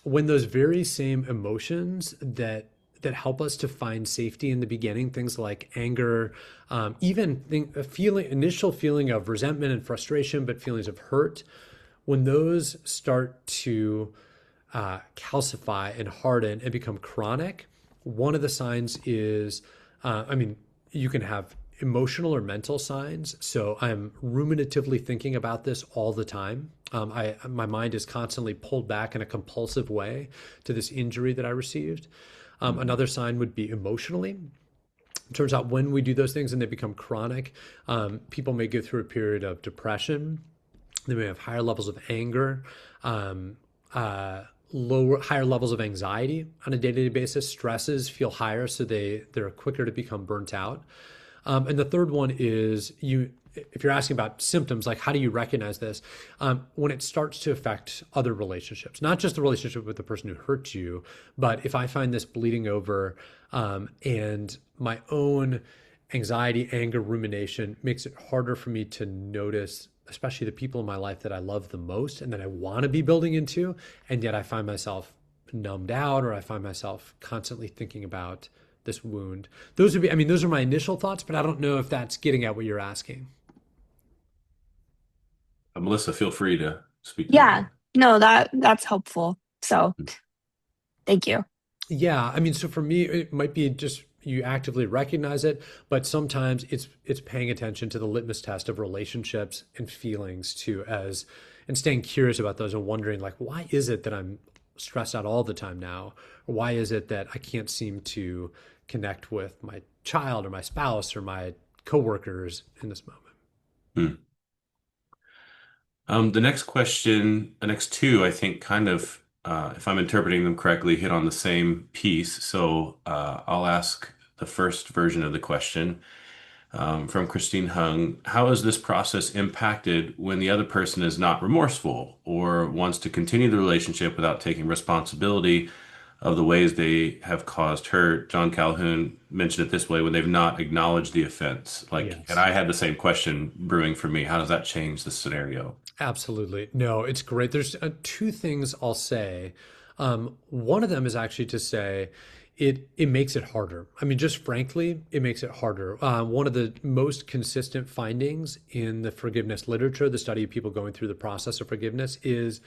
when those very same emotions that help us to find safety in the beginning, things like anger, a feeling, initial feeling of resentment and frustration, but feelings of hurt, when those start to calcify and harden and become chronic, one of the signs is, you can have emotional or mental signs. So I'm ruminatively thinking about this all the time. My mind is constantly pulled back in a compulsive way to this injury that I received. Another sign would be emotionally. It turns out when we do those things and they become chronic, people may go through a period of depression. They may have higher levels of anger, higher levels of anxiety on a day-to-day basis. Stresses feel higher, so they're quicker to become burnt out. And the third one is if you're asking about symptoms, like how do you recognize this? When it starts to affect other relationships, not just the relationship with the person who hurt you, but if I find this bleeding over, and my own anxiety, anger, rumination makes it harder for me to notice, especially the people in my life that I love the most and that I want to be building into, and yet I find myself numbed out, or I find myself constantly thinking about this wound. Those are my initial thoughts, but I don't know if that's getting at what you're asking. Melissa, feel free to speak to that Yeah, one. no, that's helpful. So thank you. Yeah, so for me, it might be just you actively recognize it, but sometimes it's paying attention to the litmus test of relationships and feelings too, and staying curious about those and wondering, like, why is it that I'm stressed out all the time now? Or why is it that I can't seem to connect with my child or my spouse or my coworkers in this moment? Hmm. The next question, the next two, I think kind of, if I'm interpreting them correctly, hit on the same piece. So I'll ask the first version of the question from Christine Hung. How is this process impacted when the other person is not remorseful or wants to continue the relationship without taking responsibility of the ways they have caused hurt? John Calhoun mentioned it this way: when they've not acknowledged the offense. Like, and Yes. I had the same question brewing for me. How does that change the scenario? Absolutely. No, it's great. There's two things I'll say. One of them is actually to say it makes it harder. Just frankly, it makes it harder. One of the most consistent findings in the forgiveness literature, the study of people going through the process of forgiveness, is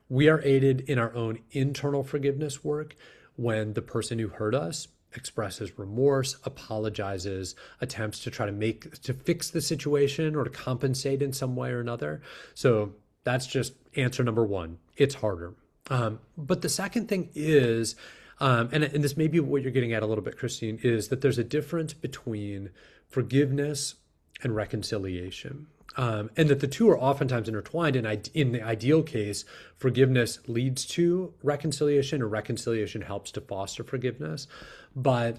we are aided in our own internal forgiveness work when the person who hurt us expresses remorse, apologizes, attempts to try to fix the situation or to compensate in some way or another. So that's just answer number one. It's harder. But the second thing is, And this may be what you're getting at a little bit, Christine, is that there's a difference between forgiveness and reconciliation. And that the two are oftentimes intertwined. In the ideal case, forgiveness leads to reconciliation, or reconciliation helps to foster forgiveness. But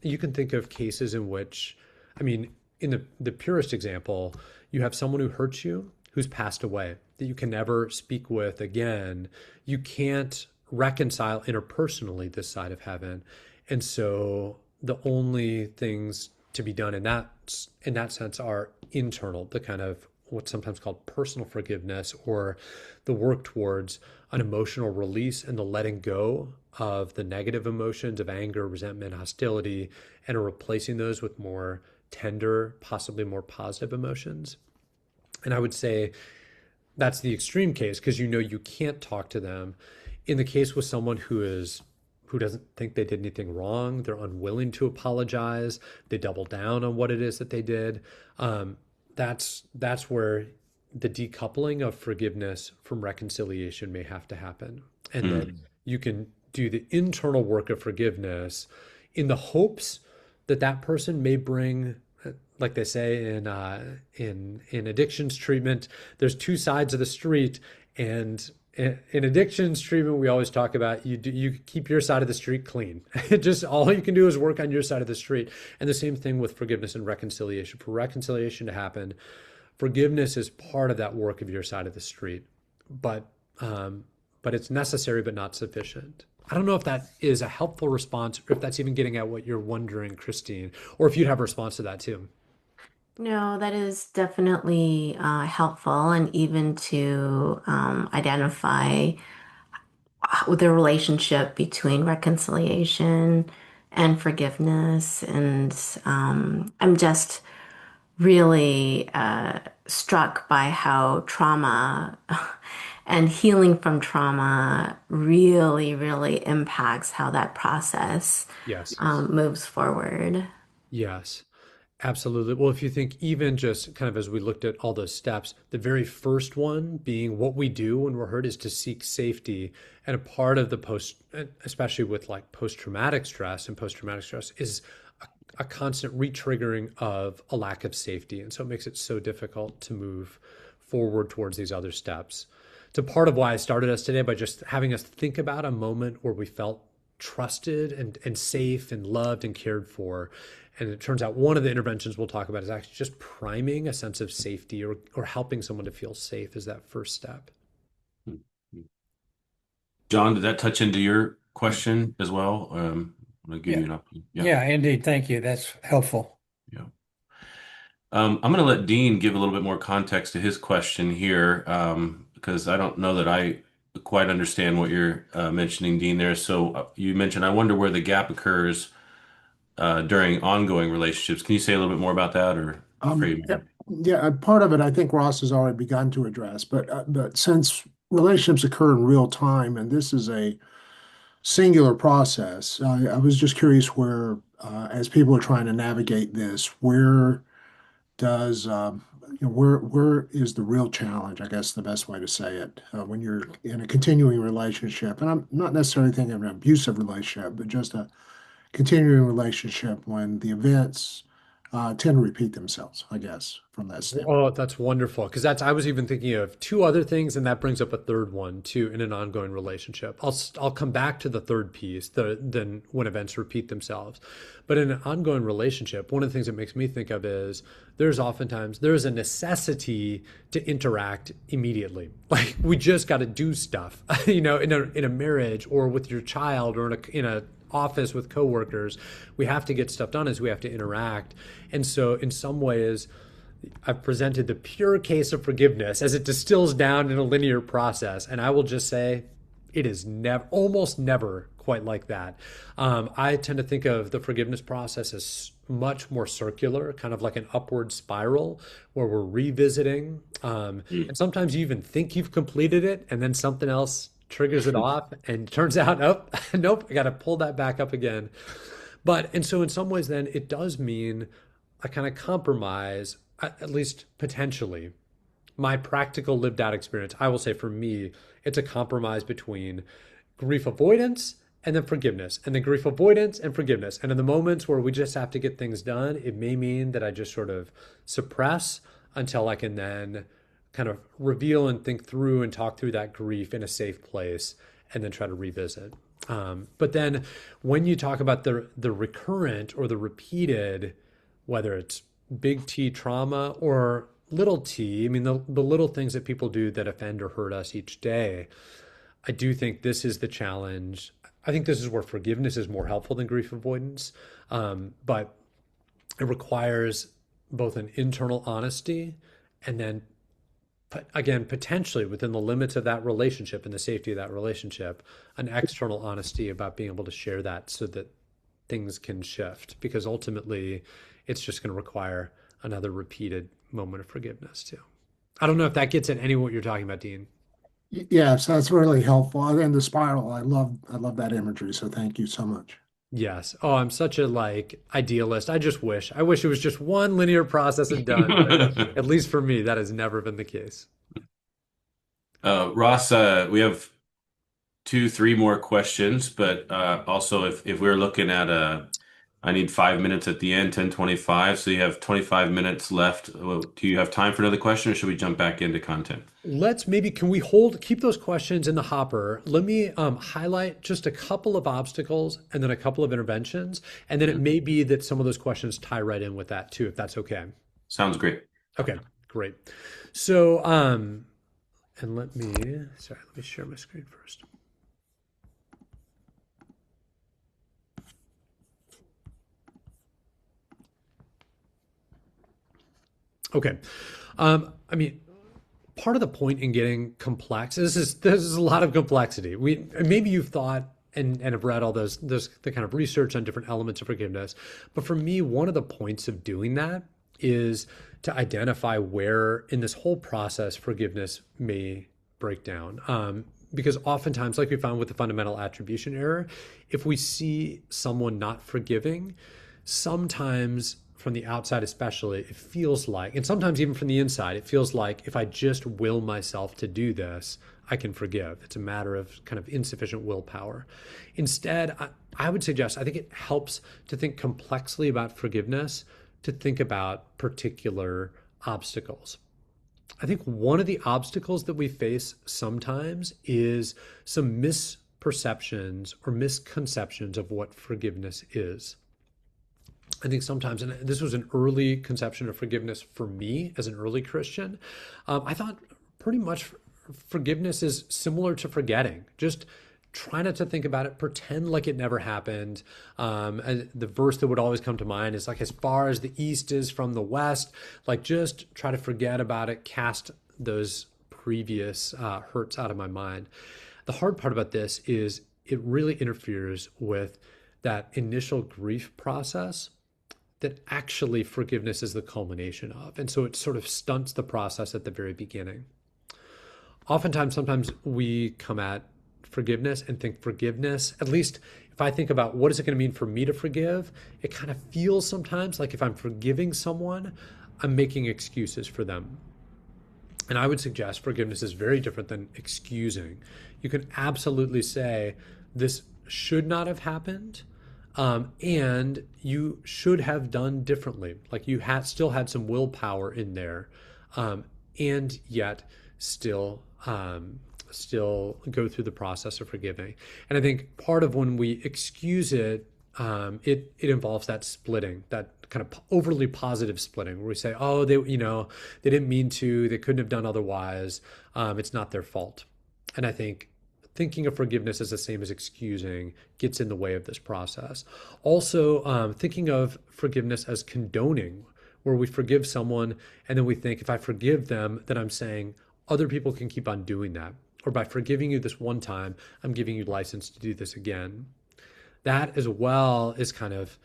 you can think of cases in which, I mean, in the purest example, you have someone who hurts you, who's passed away, that you can never speak with again. You can't reconcile interpersonally this side of heaven. And so the only things to be done in that sense are internal, the kind of what's sometimes called personal forgiveness, or the work towards an emotional release and the letting go of the negative emotions of anger, resentment, hostility, and replacing those with more tender, possibly more positive emotions. And I would say that's the extreme case, because you can't talk to them. In the case with someone who doesn't think they did anything wrong, they're unwilling to apologize, they double down on what it is that they did. That's where the decoupling of forgiveness from reconciliation may have to happen, and that Mm. you can do the internal work of forgiveness in the hopes that that person may bring, like they say in addictions treatment, there's two sides of the street. And in addictions treatment, we always talk about you keep your side of the street clean. Just all you can do is work on your side of the street. And the same thing with forgiveness and reconciliation. For reconciliation to happen, forgiveness is part of that work of your side of the street. But but it's necessary but not sufficient. I don't know if that is a helpful response, or if that's even getting at what you're wondering, Christine, or if you'd have a response to that too. No, that is definitely helpful, and even to identify the relationship between reconciliation and forgiveness. And I'm just really struck by how trauma and healing from trauma really, really impacts how that process Yes. moves forward. Yes. Absolutely. Well, if you think, even just kind of as we looked at all those steps, the very first one being what we do when we're hurt is to seek safety. And a part of the especially with like post-traumatic stress, and post-traumatic stress is a constant re-triggering of a lack of safety. And so it makes it so difficult to move forward towards these other steps. It's a part of why I started us today by just having us think about a moment where we felt trusted and safe and loved and cared for. And it turns out one of the interventions we'll talk about is actually just priming a sense of safety, or helping someone to feel safe is that first step. John, did that touch into your question as well? I'll give Yeah, you an opportunity. Yeah, yeah, indeed. Thank you. That's helpful. yeah. I'm going to let Dean give a little bit more context to his question here, because I don't know that I quite understand what you're mentioning, Dean, there. So you mentioned, I wonder where the gap occurs during ongoing relationships. Can you say a little bit more about that, or frame Yeah, it? yeah, part of it I think Ross has already begun to address, but since relationships occur in real time, and this is a singular process, I was just curious where, as people are trying to navigate this, where does where is the real challenge? I guess the best way to say it, when you're in a continuing relationship, and I'm not necessarily thinking of an abusive relationship, but just a continuing relationship when the events tend to repeat themselves, I guess, from that Oh, standpoint. that's wonderful. Because I was even thinking of two other things, and that brings up a third one too in an ongoing relationship. I'll come back to the third piece, then when events repeat themselves. But in an ongoing relationship, one of the things that makes me think of is there's a necessity to interact immediately. Like we just got to do stuff, in a marriage, or with your child, or in a office with coworkers. We have to get stuff done as we have to interact. And so in some ways, I've presented the pure case of forgiveness as it distills down in a linear process. And I will just say it is almost never quite like that. I tend to think of the forgiveness process as much more circular, kind of like an upward spiral where we're revisiting. And sometimes you even think you've completed it, and then something else triggers it off, and it turns out, oh, nope, I got to pull that back up again. And so in some ways, then it does mean a kind of compromise, at least potentially. My practical lived out experience, I will say for me, it's a compromise between grief avoidance and then forgiveness, and then grief avoidance and forgiveness. And in the moments where we just have to get things done, it may mean that I just sort of suppress until I can then kind of reveal and think through and talk through that grief in a safe place and then try to revisit. But then when you talk about the recurrent or the repeated, whether it's big T trauma or little t, I mean, the little things that people do that offend or hurt us each day, I do think this is the challenge. I think this is where forgiveness is more helpful than grief avoidance. But it requires both an internal honesty and then, again, potentially within the limits of that relationship and the safety of that relationship, an external honesty about being able to share that so that things can shift. Because ultimately, it's just going to require another repeated moment of forgiveness too. I don't know if that gets at any of what you're talking about, Dean. Yes, that's really helpful. And the spiral, I love that imagery. So thank you so much. Yes. Oh, I'm such a idealist. I wish it was just one linear process and done. But at least for me, that has never been the case. Ross, we have two, three more questions, but also if we're looking at I need 5 minutes at the end, 10:25, so you have 25 minutes left. Do you have time for another question, or should we jump back into content? Can we keep those questions in the hopper? Let me highlight just a couple of obstacles and then a couple of interventions. And then it may be that some of those questions tie right in with that too, if that's okay. Sounds great. Okay, great. So, and let me share my screen first. Okay. I mean, part of the point in getting complex is there's a lot of complexity. Maybe you've thought and have read all the kind of research on different elements of forgiveness. But for me, one of the points of doing that is to identify where in this whole process forgiveness may break down. Because oftentimes, like we found with the fundamental attribution error, if we see someone not forgiving, sometimes from the outside especially, it feels like, and sometimes even from the inside, it feels like if I just will myself to do this, I can forgive. It's a matter of kind of insufficient willpower. Instead, I would suggest, I think it helps to think complexly about forgiveness, to think about particular obstacles. I think one of the obstacles that we face sometimes is some misperceptions or misconceptions of what forgiveness is. I think sometimes, and this was an early conception of forgiveness for me as an early Christian, I thought pretty much forgiveness is similar to forgetting. Just try not to think about it, pretend like it never happened. And the verse that would always come to mind is like, as far as the east is from the west, like just try to forget about it, cast those previous hurts out of my mind. The hard part about this is it really interferes with that initial grief process that actually forgiveness is the culmination of. And so it sort of stunts the process at the very beginning. Sometimes we come at forgiveness and think forgiveness, at least if I think about what is it going to mean for me to forgive, it kind of feels sometimes like if I'm forgiving someone, I'm making excuses for them. And I would suggest forgiveness is very different than excusing. You can absolutely say, this should not have happened. And you should have done differently. Like you still had some willpower in there, and yet still go through the process of forgiving. And I think part of when we excuse it, it involves that splitting, that kind of overly positive splitting, where we say, oh, they didn't mean to, they couldn't have done otherwise. It's not their fault. And I think thinking of forgiveness as the same as excusing gets in the way of this process. Also, thinking of forgiveness as condoning, where we forgive someone and then we think, if I forgive them, then I'm saying other people can keep on doing that. Or by forgiving you this one time, I'm giving you license to do this again. That as well is kind of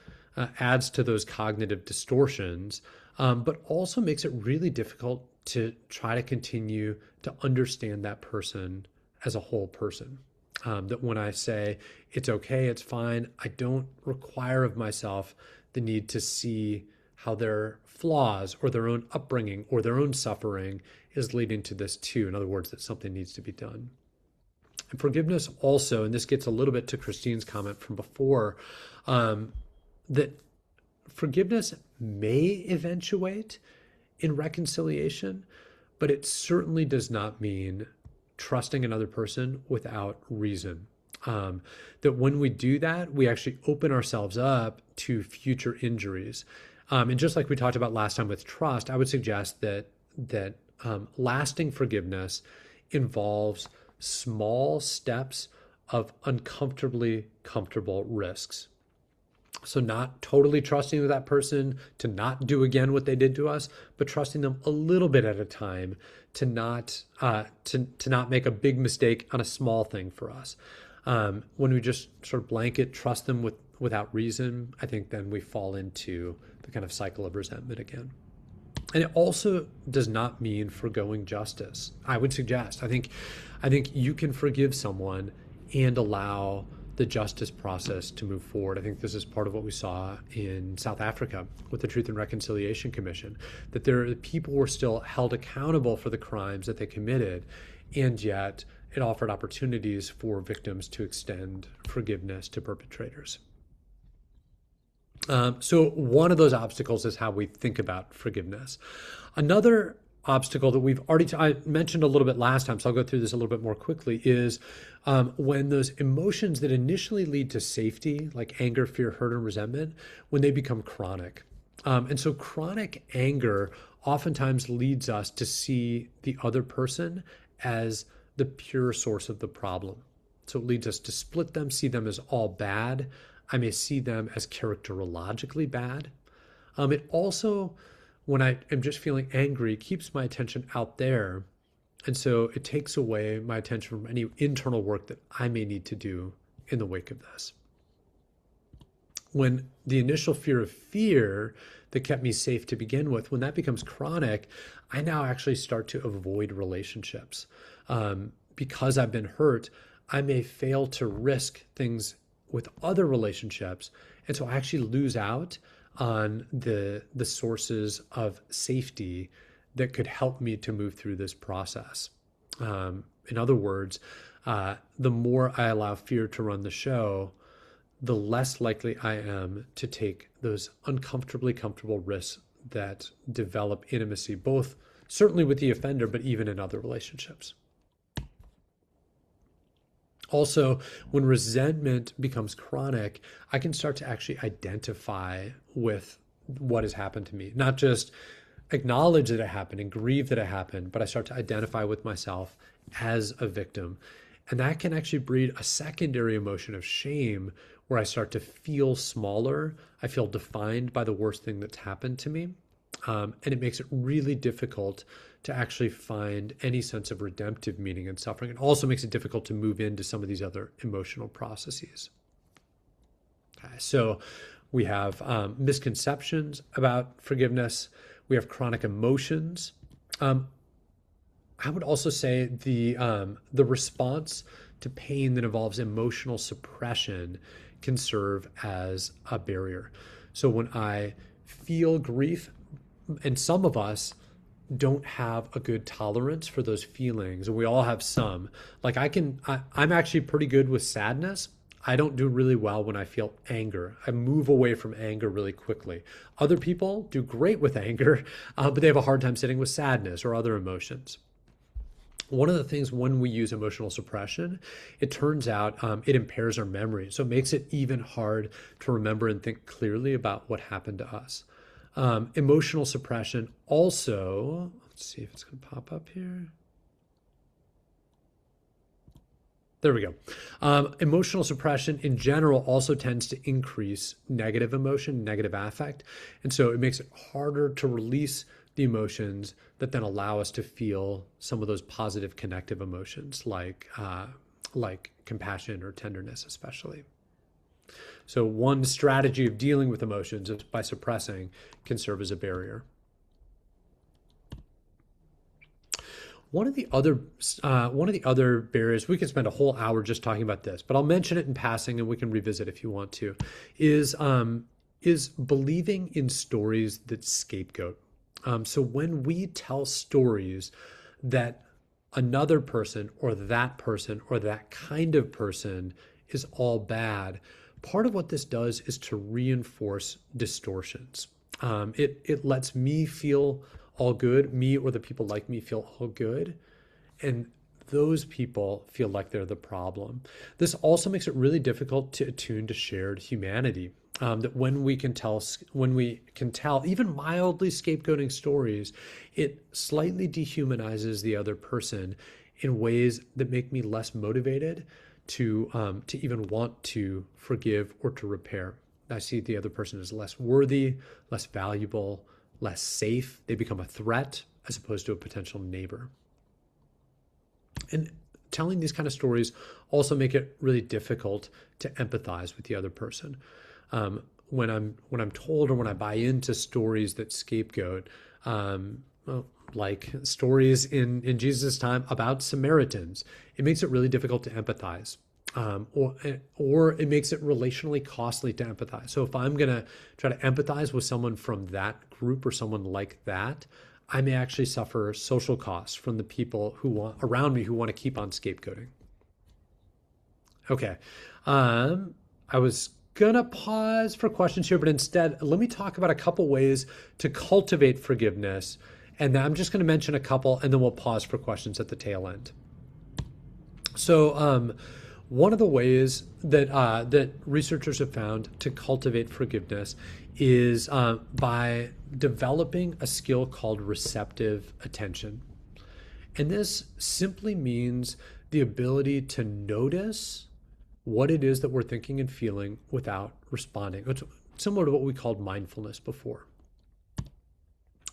adds to those cognitive distortions, but also makes it really difficult to try to continue to understand that person as a whole person. That when I say it's okay, it's fine, I don't require of myself the need to see how their flaws or their own upbringing or their own suffering is leading to this too. In other words, that something needs to be done. And forgiveness also, and this gets a little bit to Christine's comment from before, that forgiveness may eventuate in reconciliation, but it certainly does not mean trusting another person without reason. That when we do that, we actually open ourselves up to future injuries. And just like we talked about last time with trust, I would suggest that lasting forgiveness involves small steps of uncomfortably comfortable risks. So not totally trusting that person to not do again what they did to us, but trusting them a little bit at a time to not to not make a big mistake on a small thing for us. When we just sort of blanket trust them without reason, I think then we fall into the kind of cycle of resentment again. And it also does not mean forgoing justice. I would suggest, I think you can forgive someone and allow the justice process to move forward. I think this is part of what we saw in South Africa with the Truth and Reconciliation Commission, that people were still held accountable for the crimes that they committed, and yet it offered opportunities for victims to extend forgiveness to perpetrators. So one of those obstacles is how we think about forgiveness. Another obstacle that I mentioned a little bit last time, so I'll go through this a little bit more quickly, is when those emotions that initially lead to safety, like anger, fear, hurt, and resentment, when they become chronic. And so chronic anger oftentimes leads us to see the other person as the pure source of the problem. So it leads us to split them, see them as all bad. I may see them as characterologically bad. It also, when I am just feeling angry, keeps my attention out there. And so it takes away my attention from any internal work that I may need to do in the wake of this. When the initial fear that kept me safe to begin with, when that becomes chronic, I now actually start to avoid relationships. Because I've been hurt, I may fail to risk things with other relationships. And so I actually lose out on the sources of safety that could help me to move through this process. In other words, the more I allow fear to run the show, the less likely I am to take those uncomfortably comfortable risks that develop intimacy, both certainly with the offender, but even in other relationships. Also, when resentment becomes chronic, I can start to actually identify with what has happened to me. Not just acknowledge that it happened and grieve that it happened, but I start to identify with myself as a victim. And that can actually breed a secondary emotion of shame where I start to feel smaller. I feel defined by the worst thing that's happened to me. And it makes it really difficult to actually find any sense of redemptive meaning in suffering. It also makes it difficult to move into some of these other emotional processes. Okay, so we have misconceptions about forgiveness. We have chronic emotions. I would also say the response to pain that involves emotional suppression can serve as a barrier. So when I feel grief, and some of us don't have a good tolerance for those feelings, and we all have some. Like I'm actually pretty good with sadness. I don't do really well when I feel anger. I move away from anger really quickly. Other people do great with anger, but they have a hard time sitting with sadness or other emotions. One of the things when we use emotional suppression, it turns out it impairs our memory. So it makes it even hard to remember and think clearly about what happened to us. Emotional suppression also, let's see if it's going to pop up here. There we go. Emotional suppression in general also tends to increase negative emotion, negative affect. And so it makes it harder to release the emotions that then allow us to feel some of those positive connective emotions like compassion or tenderness especially. So one strategy of dealing with emotions is by suppressing can serve as a barrier. One of the other barriers, we could spend a whole hour just talking about this, but I'll mention it in passing and we can revisit if you want to, is believing in stories that scapegoat. So when we tell stories that another person or that kind of person is all bad, part of what this does is to reinforce distortions. It lets me feel all good, me or the people like me feel all good, and those people feel like they're the problem. This also makes it really difficult to attune to shared humanity. That when we can tell, even mildly scapegoating stories, it slightly dehumanizes the other person in ways that make me less motivated to even want to forgive or to repair. I see the other person as less worthy, less valuable, less safe. They become a threat as opposed to a potential neighbor. And telling these kind of stories also make it really difficult to empathize with the other person. When I'm told or when I buy into stories that scapegoat, like stories in Jesus' time about Samaritans, it makes it really difficult to empathize. Or it makes it relationally costly to empathize. So if I'm going to try to empathize with someone from that group or someone like that, I may actually suffer social costs from the people around me who want to keep on scapegoating. Okay. I was gonna pause for questions here, but instead, let me talk about a couple ways to cultivate forgiveness. And then I'm just going to mention a couple, and then we'll pause for questions at the tail end. So, one of the ways that researchers have found to cultivate forgiveness is by developing a skill called receptive attention. And this simply means the ability to notice what it is that we're thinking and feeling without responding. It's similar to what we called mindfulness before.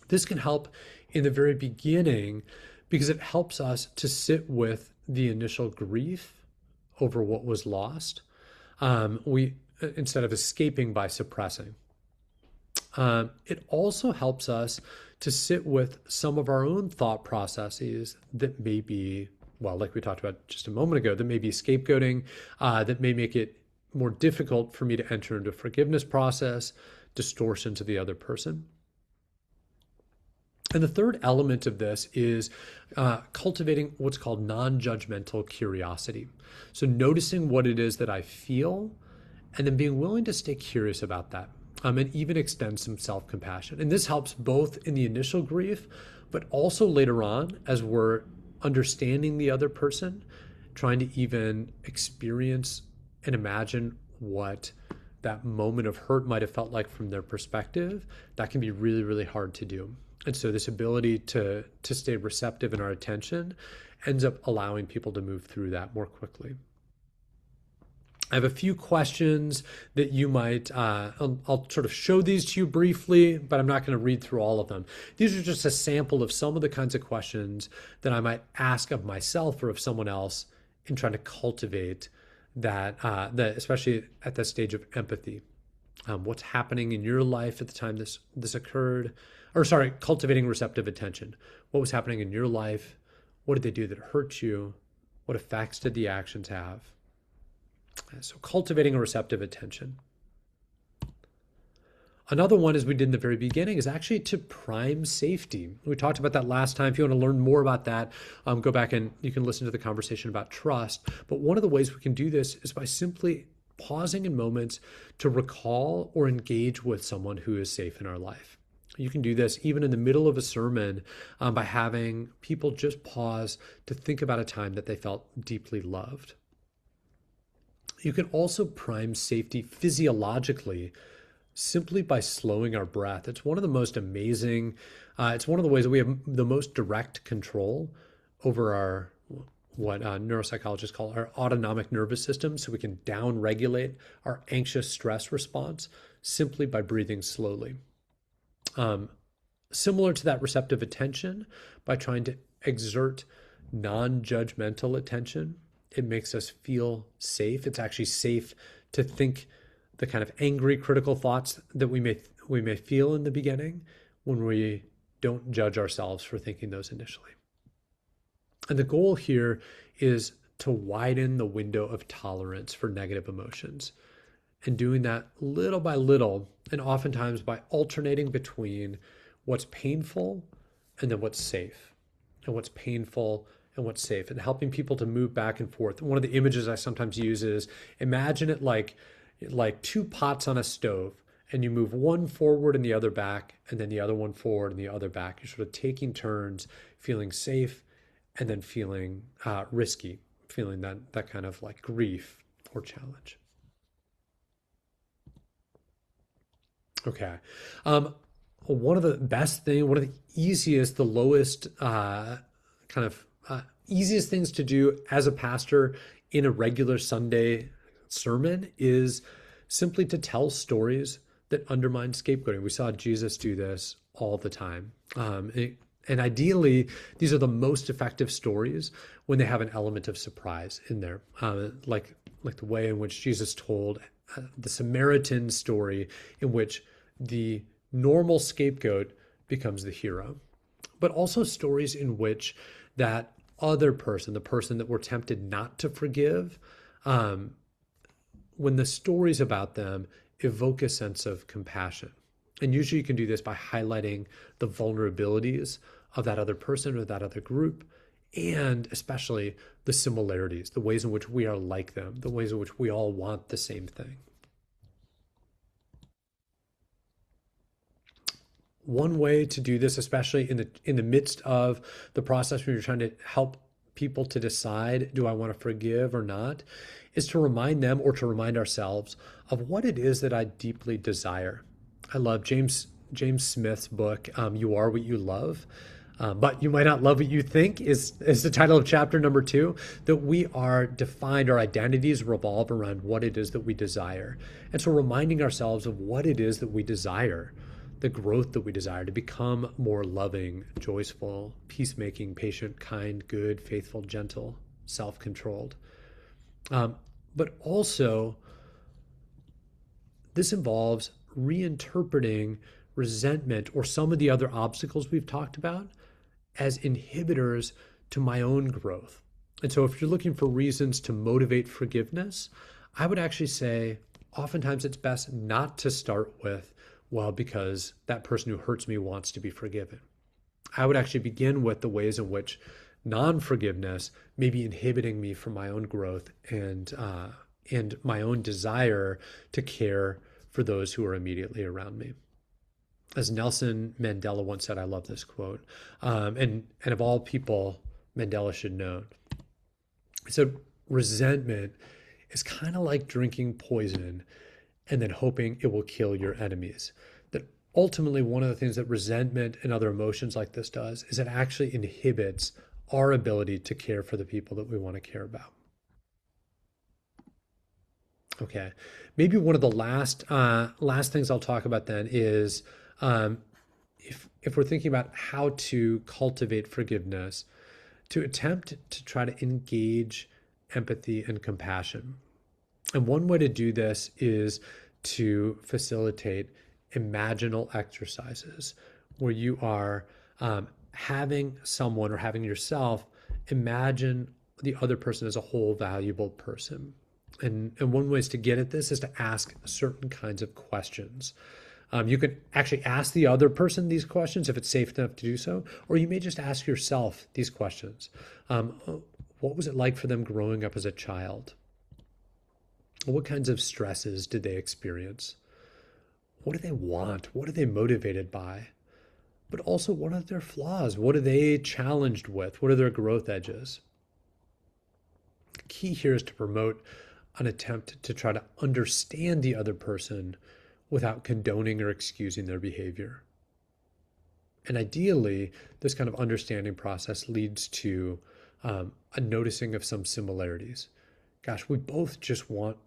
This can help in the very beginning because it helps us to sit with the initial grief over what was lost. Instead of escaping by suppressing. It also helps us to sit with some of our own thought processes that may be, well, like we talked about just a moment ago, that may be scapegoating, that may make it more difficult for me to enter into a forgiveness process, distortion to the other person. And the third element of this is cultivating what's called non-judgmental curiosity. So noticing what it is that I feel and then being willing to stay curious about that. And even extend some self-compassion. And this helps both in the initial grief, but also later on as we're understanding the other person, trying to even experience and imagine what that moment of hurt might have felt like from their perspective. That can be really, really hard to do. And so this ability to stay receptive in our attention ends up allowing people to move through that more quickly. I have a few questions that you might, I'll sort of show these to you briefly, but I'm not going to read through all of them. These are just a sample of some of the kinds of questions that I might ask of myself or of someone else in trying to cultivate that especially at that stage of empathy. What's happening in your life at the time this occurred? Cultivating receptive attention. What was happening in your life? What did they do that hurt you? What effects did the actions have? So cultivating a receptive attention. Another one, as we did in the very beginning, is actually to prime safety. We talked about that last time. If you want to learn more about that, go back and you can listen to the conversation about trust. But one of the ways we can do this is by simply pausing in moments to recall or engage with someone who is safe in our life. You can do this even in the middle of a sermon by having people just pause to think about a time that they felt deeply loved. You can also prime safety physiologically simply by slowing our breath. It's one of the most amazing, it's one of the ways that we have the most direct control over our, what neuropsychologists call our autonomic nervous system. So we can down-regulate our anxious stress response simply by breathing slowly. Similar to that receptive attention, by trying to exert non-judgmental attention, it makes us feel safe. It's actually safe to think the kind of angry, critical thoughts that we may feel in the beginning when we don't judge ourselves for thinking those initially. And the goal here is to widen the window of tolerance for negative emotions. And doing that little by little, and oftentimes by alternating between what's painful and then what's safe, and what's painful and what's safe, and helping people to move back and forth. One of the images I sometimes use is imagine it like two pots on a stove, and you move one forward and the other back, and then the other one forward and the other back. You're sort of taking turns, feeling safe, and then feeling risky, feeling that kind of like grief or challenge. Okay. One of the one of the easiest, the lowest easiest things to do as a pastor in a regular Sunday sermon is simply to tell stories that undermine scapegoating. We saw Jesus do this all the time. And ideally, these are the most effective stories when they have an element of surprise in there, like the way in which Jesus told the Samaritan story, in which the normal scapegoat becomes the hero, but also stories in which that other person, the person that we're tempted not to forgive, when the stories about them evoke a sense of compassion. And usually you can do this by highlighting the vulnerabilities of that other person or that other group, and especially the similarities, the ways in which we are like them, the ways in which we all want the same thing. One way to do this, especially in the midst of the process when you're trying to help people to decide, do I want to forgive or not, is to remind them or to remind ourselves of what it is that I deeply desire. I love James Smith's book, You Are What You Love. But you might not love what you think is the title of chapter number 2, that we are defined, our identities revolve around what it is that we desire. And so reminding ourselves of what it is that we desire, the growth that we desire to become more loving, joyful, peacemaking, patient, kind, good, faithful, gentle, self-controlled. But also, this involves reinterpreting resentment or some of the other obstacles we've talked about as inhibitors to my own growth. And so if you're looking for reasons to motivate forgiveness, I would actually say oftentimes it's best not to start with, well, because that person who hurts me wants to be forgiven. I would actually begin with the ways in which non-forgiveness may be inhibiting me from my own growth and my own desire to care for those who are immediately around me. As Nelson Mandela once said, I love this quote, and of all people, Mandela should know. He said, resentment is kind of like drinking poison and then hoping it will kill your enemies. That ultimately, one of the things that resentment and other emotions like this does is it actually inhibits our ability to care for the people that we want to care about. Okay, maybe one of the last things I'll talk about then is if we're thinking about how to cultivate forgiveness, to attempt to try to engage empathy and compassion. And one way to do this is to facilitate imaginal exercises where you are having someone or having yourself imagine the other person as a whole valuable person. And one way to get at this is to ask certain kinds of questions. You can actually ask the other person these questions if it's safe enough to do so, or you may just ask yourself these questions. What was it like for them growing up as a child? What kinds of stresses did they experience? What do they want? What are they motivated by? But also, what are their flaws? What are they challenged with? What are their growth edges? The key here is to promote an attempt to try to understand the other person without condoning or excusing their behavior. And ideally, this kind of understanding process leads to a noticing of some similarities. Gosh, we both just want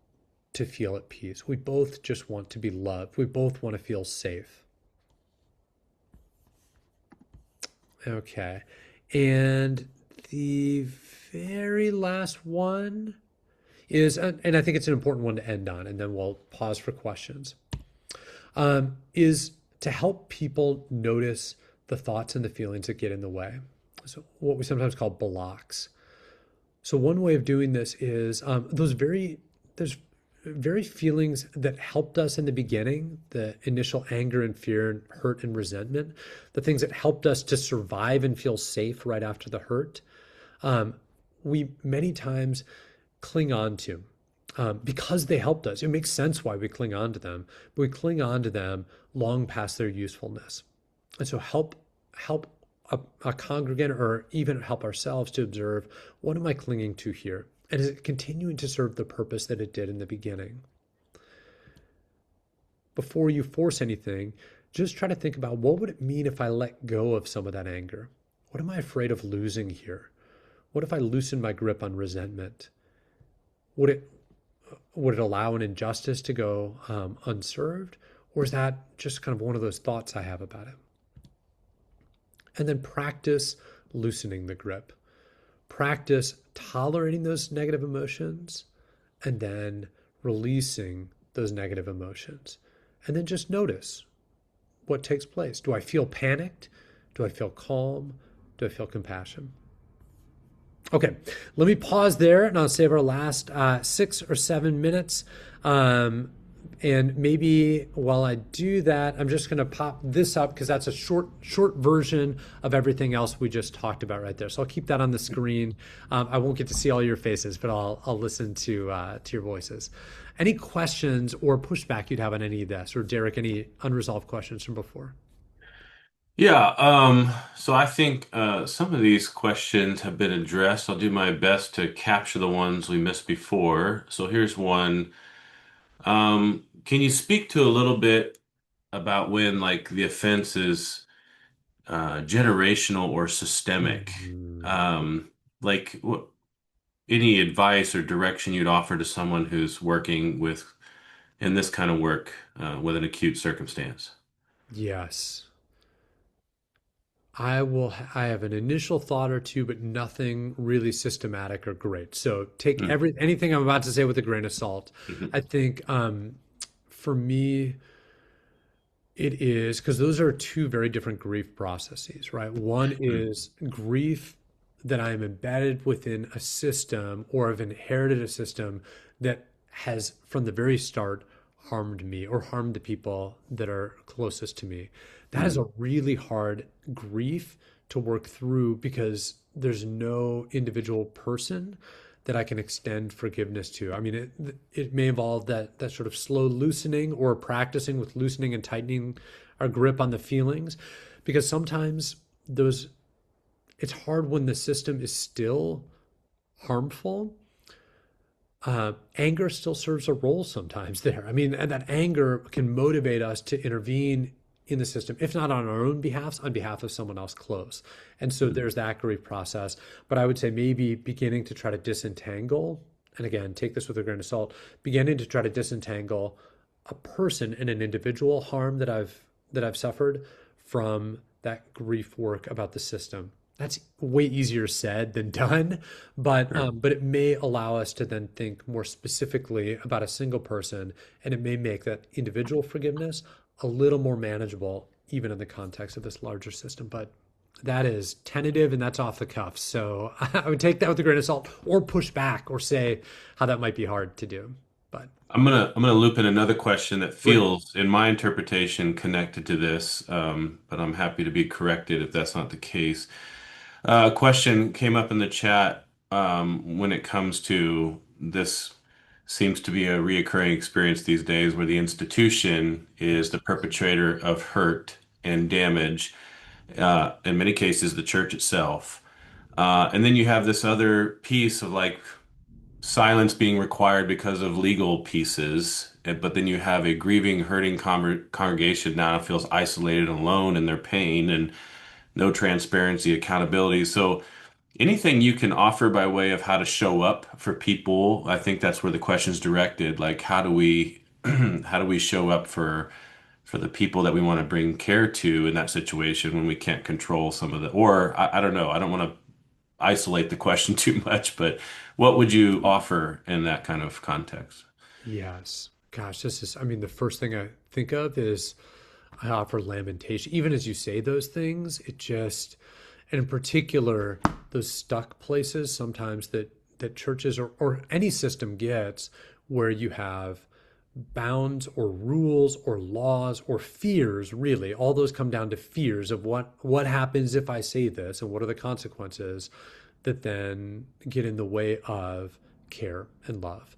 to feel at peace. We both just want to be loved. We both want to feel safe. Okay. And the very last one is, and I think it's an important one to end on, and then we'll pause for questions, is to help people notice the thoughts and the feelings that get in the way. So what we sometimes call blocks. So one way of doing this is there's very feelings that helped us in the beginning, the initial anger and fear and hurt and resentment, the things that helped us to survive and feel safe right after the hurt. um, we many times cling on to because they helped us. It makes sense why we cling on to them, but we cling on to them long past their usefulness. And so help a congregant or even help ourselves to observe, what am I clinging to here? And is it continuing to serve the purpose that it did in the beginning? Before you force anything, just try to think about, what would it mean if I let go of some of that anger? What am I afraid of losing here? What if I loosen my grip on resentment? Would it allow an injustice to go unserved? Or is that just kind of one of those thoughts I have about it? And then practice loosening the grip. Practice tolerating those negative emotions and then releasing those negative emotions. And then just notice what takes place. Do I feel panicked? Do I feel calm? Do I feel compassion? Okay, let me pause there and I'll save our last 6 or 7 minutes. And maybe while I do that, I'm just going to pop this up because that's a short version of everything else we just talked about right there. So I'll keep that on the screen. I won't get to see all your faces, but I'll listen to your voices. Any questions or pushback you'd have on any of this, or Derek, any unresolved questions from before? Yeah, so I think some of these questions have been addressed. I'll do my best to capture the ones we missed before. So here's one. Can you speak to a little bit about when like the offense is generational or systemic? Mhm. Like any advice or direction you'd offer to someone who's working with in this kind of work with an acute circumstance? Yes. I have an initial thought or two, but nothing really systematic or great. So take Mm, anything I'm about to say with a grain of salt. mhm, I think for me, it is because those are two very different grief processes, right? One mm, is grief that I am embedded within a system or have inherited a system that has, from the very start, harmed me or harmed the people that are closest to me. That is mm, a really hard grief to work through because there's no individual person that I can extend forgiveness to. I mean, it may involve that sort of slow loosening or practicing with loosening and tightening our grip on the feelings, because sometimes those it's hard when the system is still harmful. Anger still serves a role sometimes there. I mean, and that anger can motivate us to intervene in the system, if not on our own behalf, on behalf of someone else close. And so mm, there's that grief process. But I would say maybe beginning to try to disentangle, and again, take this with a grain of salt, beginning to try to disentangle a person and an individual harm that I've suffered from that grief work about the system. That's way easier said than done, sure. but it may allow us to then think more specifically about a single person, and it may make that individual forgiveness a little more manageable, even in the context of this larger system. But that is tentative and that's off the cuff. So I would take that with a grain of salt, or push back, or say how that might be hard to do. But I'm gonna loop in another question that great. feels, in my interpretation, connected to this, but I'm happy to be corrected if that's not the case. A question came up in the chat when it comes to this seems to be a reoccurring experience these days where the institution is the perpetrator of hurt and damage, in many cases, the church itself. And then you have this other piece of like silence being required because of legal pieces, but then you have a grieving, hurting congregation now feels isolated and alone in their pain and no transparency, accountability. So anything you can offer by way of how to show up for people, I think that's where the question's directed. Like, how do we how do we show up for the people that we want to bring care to in that situation when we can't control some of the, or I don't know, I don't want to isolate the question too much, but what would you offer in that kind of context? Yes. Gosh, I mean, the first thing I think of is I offer lamentation. Even as you say those things, and in particular, those stuck places sometimes that churches or any system gets, where you have bounds or rules or laws or fears, really. All those come down to fears of what happens if I say this and what are the consequences. that then get in the way of care and love.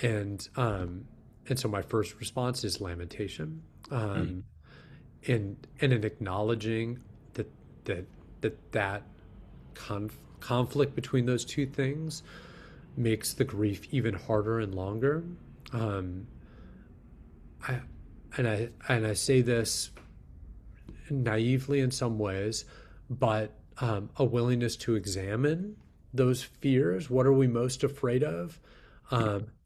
And so my first response is lamentation, Mm, and in acknowledging that that that conflict between those two things makes the grief even harder and longer. Um, I, and I say this naively in some ways, but a willingness to examine those fears. What are we most afraid of?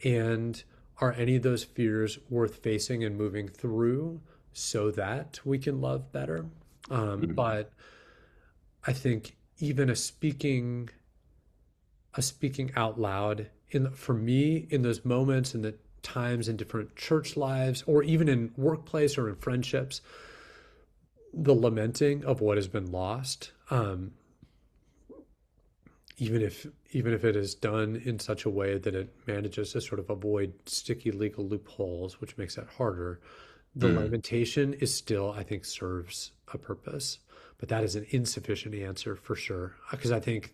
And are any of those fears worth facing and moving through so that we can love better? mm, But I think even a speaking out loud for me in those moments and the times in different church lives or even in workplace or in friendships, the lamenting of what has been lost, even if it is done in such a way that it manages to sort of avoid sticky legal loopholes, which makes it harder, the mm, lamentation is still, I think, serves a purpose. But that is an insufficient answer for sure, because I think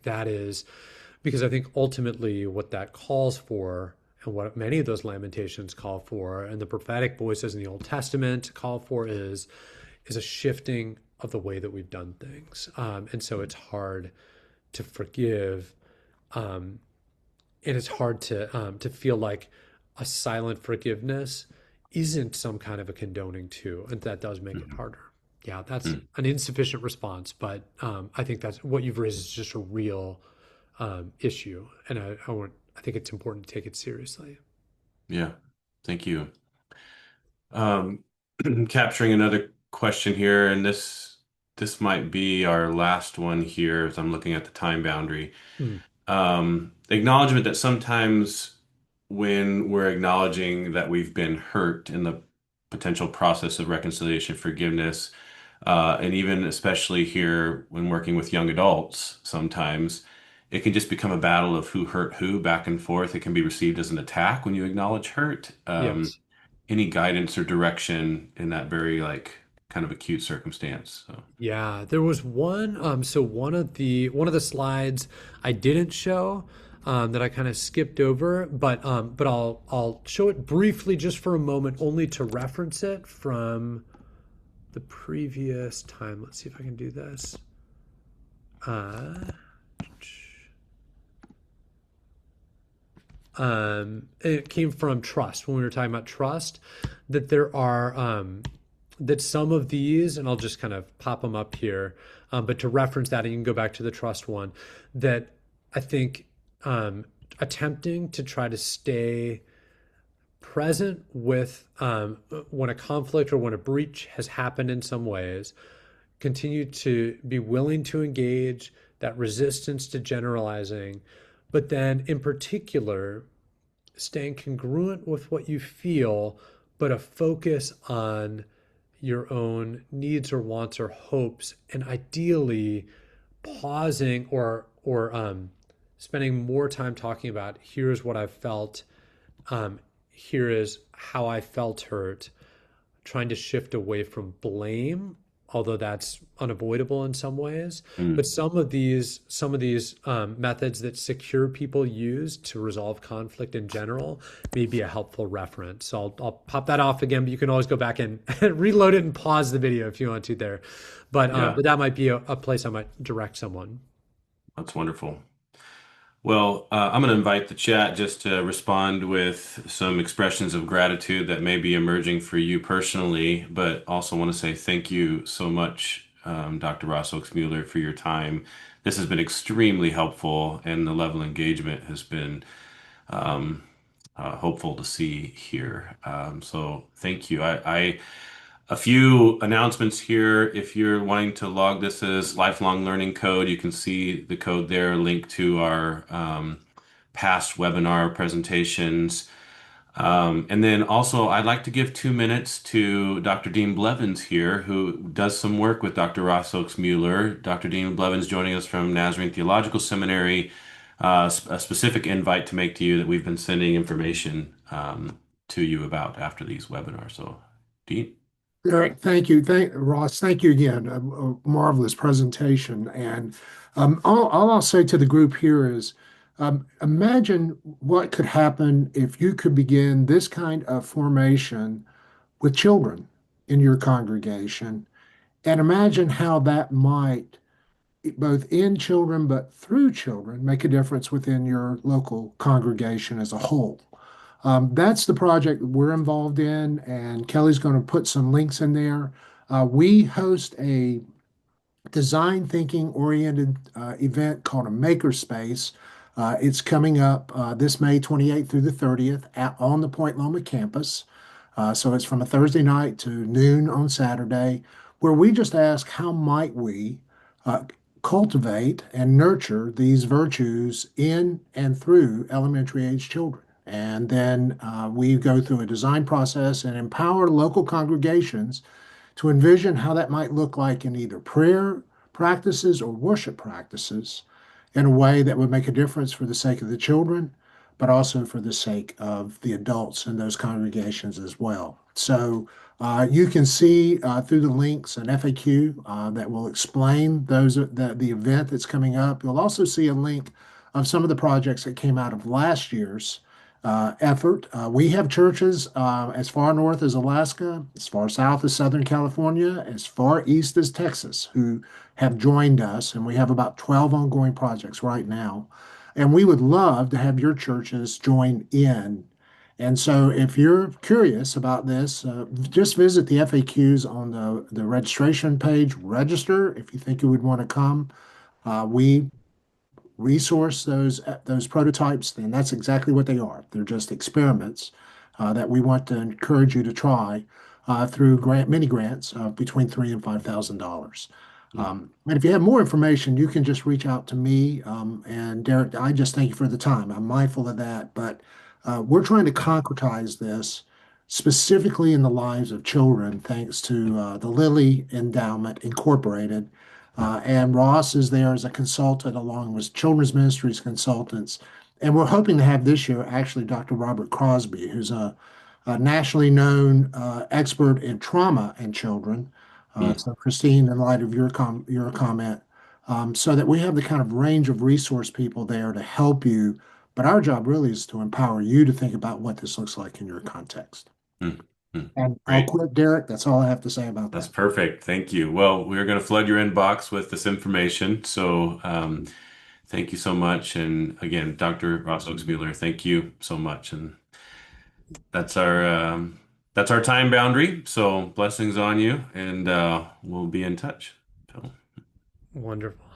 ultimately what that calls for and what many of those lamentations call for and the prophetic voices in the Old Testament call for is a shifting of the way that we've done things. And so it's hard to forgive, um, and it's hard to feel like a silent forgiveness isn't some kind of a condoning too, and that does make it mm, harder. Yeah, that's mm. an insufficient response, but I think that's what you've raised is just a real issue, and I think it's important to take it seriously. Yeah, thank you. Um, Capturing another question here, and this might be our last one here as I'm looking at the time boundary. Mm, Acknowledgement that sometimes when we're acknowledging that we've been hurt in the potential process of reconciliation, forgiveness, and even especially here when working with young adults, sometimes it can just become a battle of who hurt who back and forth. It can be received as an attack when you acknowledge hurt. yes. Any guidance or direction in that very like kind of acute circumstance? So, Yeah, there was one. So one of the slides I didn't show, that I kind of skipped over, but I'll show it briefly just for a moment, only to reference it from the previous time. Let's see if I can do this. Uh, it came from trust when we were talking about trust, that there are that some of these, and I'll just kind of pop them up here, but to reference that, and you can go back to the trust one, that I think attempting to try to stay present with when a conflict or when a breach has happened in some ways, continue to be willing to engage that resistance to generalizing, but then in particular, staying congruent with what you feel, but a focus on your own needs or wants or hopes, and ideally pausing or spending more time talking about here's what I've felt, here is how I felt hurt, trying to shift away from blame, although that's unavoidable in some ways. But mm, some of these methods that secure people use to resolve conflict in general may be a helpful reference. So I'll pop that off again, but you can always go back and reload it and pause the video if you want to there. yeah, But that might be a place I might direct someone. that's wonderful. Well, I'm going to invite the chat just to respond with some expressions of gratitude that may be emerging for you personally, but also want to say thank you so much, Dr. Ross Oaks Mueller, for your time. This has been extremely helpful, and the level of engagement has been um, hopeful to see here. So thank you. A few announcements here. If you're wanting to log this as lifelong learning code, you can see the code there, link to our past webinar presentations. And then also, I'd like to give 2 minutes to Dr. Dean Blevins here, who does some work with Dr. Ross Oaks Mueller. Dr. Dean Blevins joining us from Nazarene Theological Seminary. A specific invite to make to you that we've been sending information to you about after these webinars. So, Dean? Eric, thank you. Ross, thank you again. A marvelous presentation. And all I'll say to the group here is imagine what could happen if you could begin this kind of formation with children in your congregation. And imagine how that might, both in children but through children, make a difference within your local congregation as a whole. That's the project we're involved in, and Kelly's going to put some links in there. We host a design thinking oriented event called a Makerspace. It's coming up this May 28th through the 30th on the Point Loma campus. So it's from a Thursday night to noon on Saturday, where we just ask how might we uh, cultivate and nurture these virtues in and through elementary age children. And then we go through a design process and empower local congregations to envision how that might look like in either prayer practices or worship practices in a way that would make a difference for the sake of the children, but also for the sake of the adults in those congregations as well. So you can see through the links an FAQ that will explain the event that's coming up. You'll also see a link of some of the projects that came out of last year's effort. We have churches as far north as Alaska, as far south as Southern California, as far east as Texas, who have joined us, and we have about 12 ongoing projects right now. And we would love to have your churches join in. And so, if you're curious about this, just visit the FAQs on the registration page, register if you think you would want to come. We resource those prototypes, then that's exactly what they are. They're just experiments that we want to encourage you to try through mini grants of between $3,000 and $5,000. And if you have more information, you can just reach out to me. And Derek, I just thank you for the time. I'm mindful of that, but we're trying to concretize this specifically in the lives of children, thanks to the Lilly Endowment Incorporated, and Ross is there as a consultant along with Children's Ministries consultants. And we're hoping to have this year actually Dr. Robert Crosby, who's a nationally known expert in trauma in children. Mm, So, Christine, in light of your comment, so that we have the kind of range of resource people there to help you. But our job really is to empower you to think about what this looks like in your context. mm, mm. And I'll Great. quit, Derek. That's all I have to say about That's that. perfect. Thank you. Well, we're going to flood your inbox with this information. So, thank you so much. And again, Dr. Ross Oaks Mueller, thank you so much. And that's our time boundary. So blessings on you, and we'll be in touch. So. Wonderful.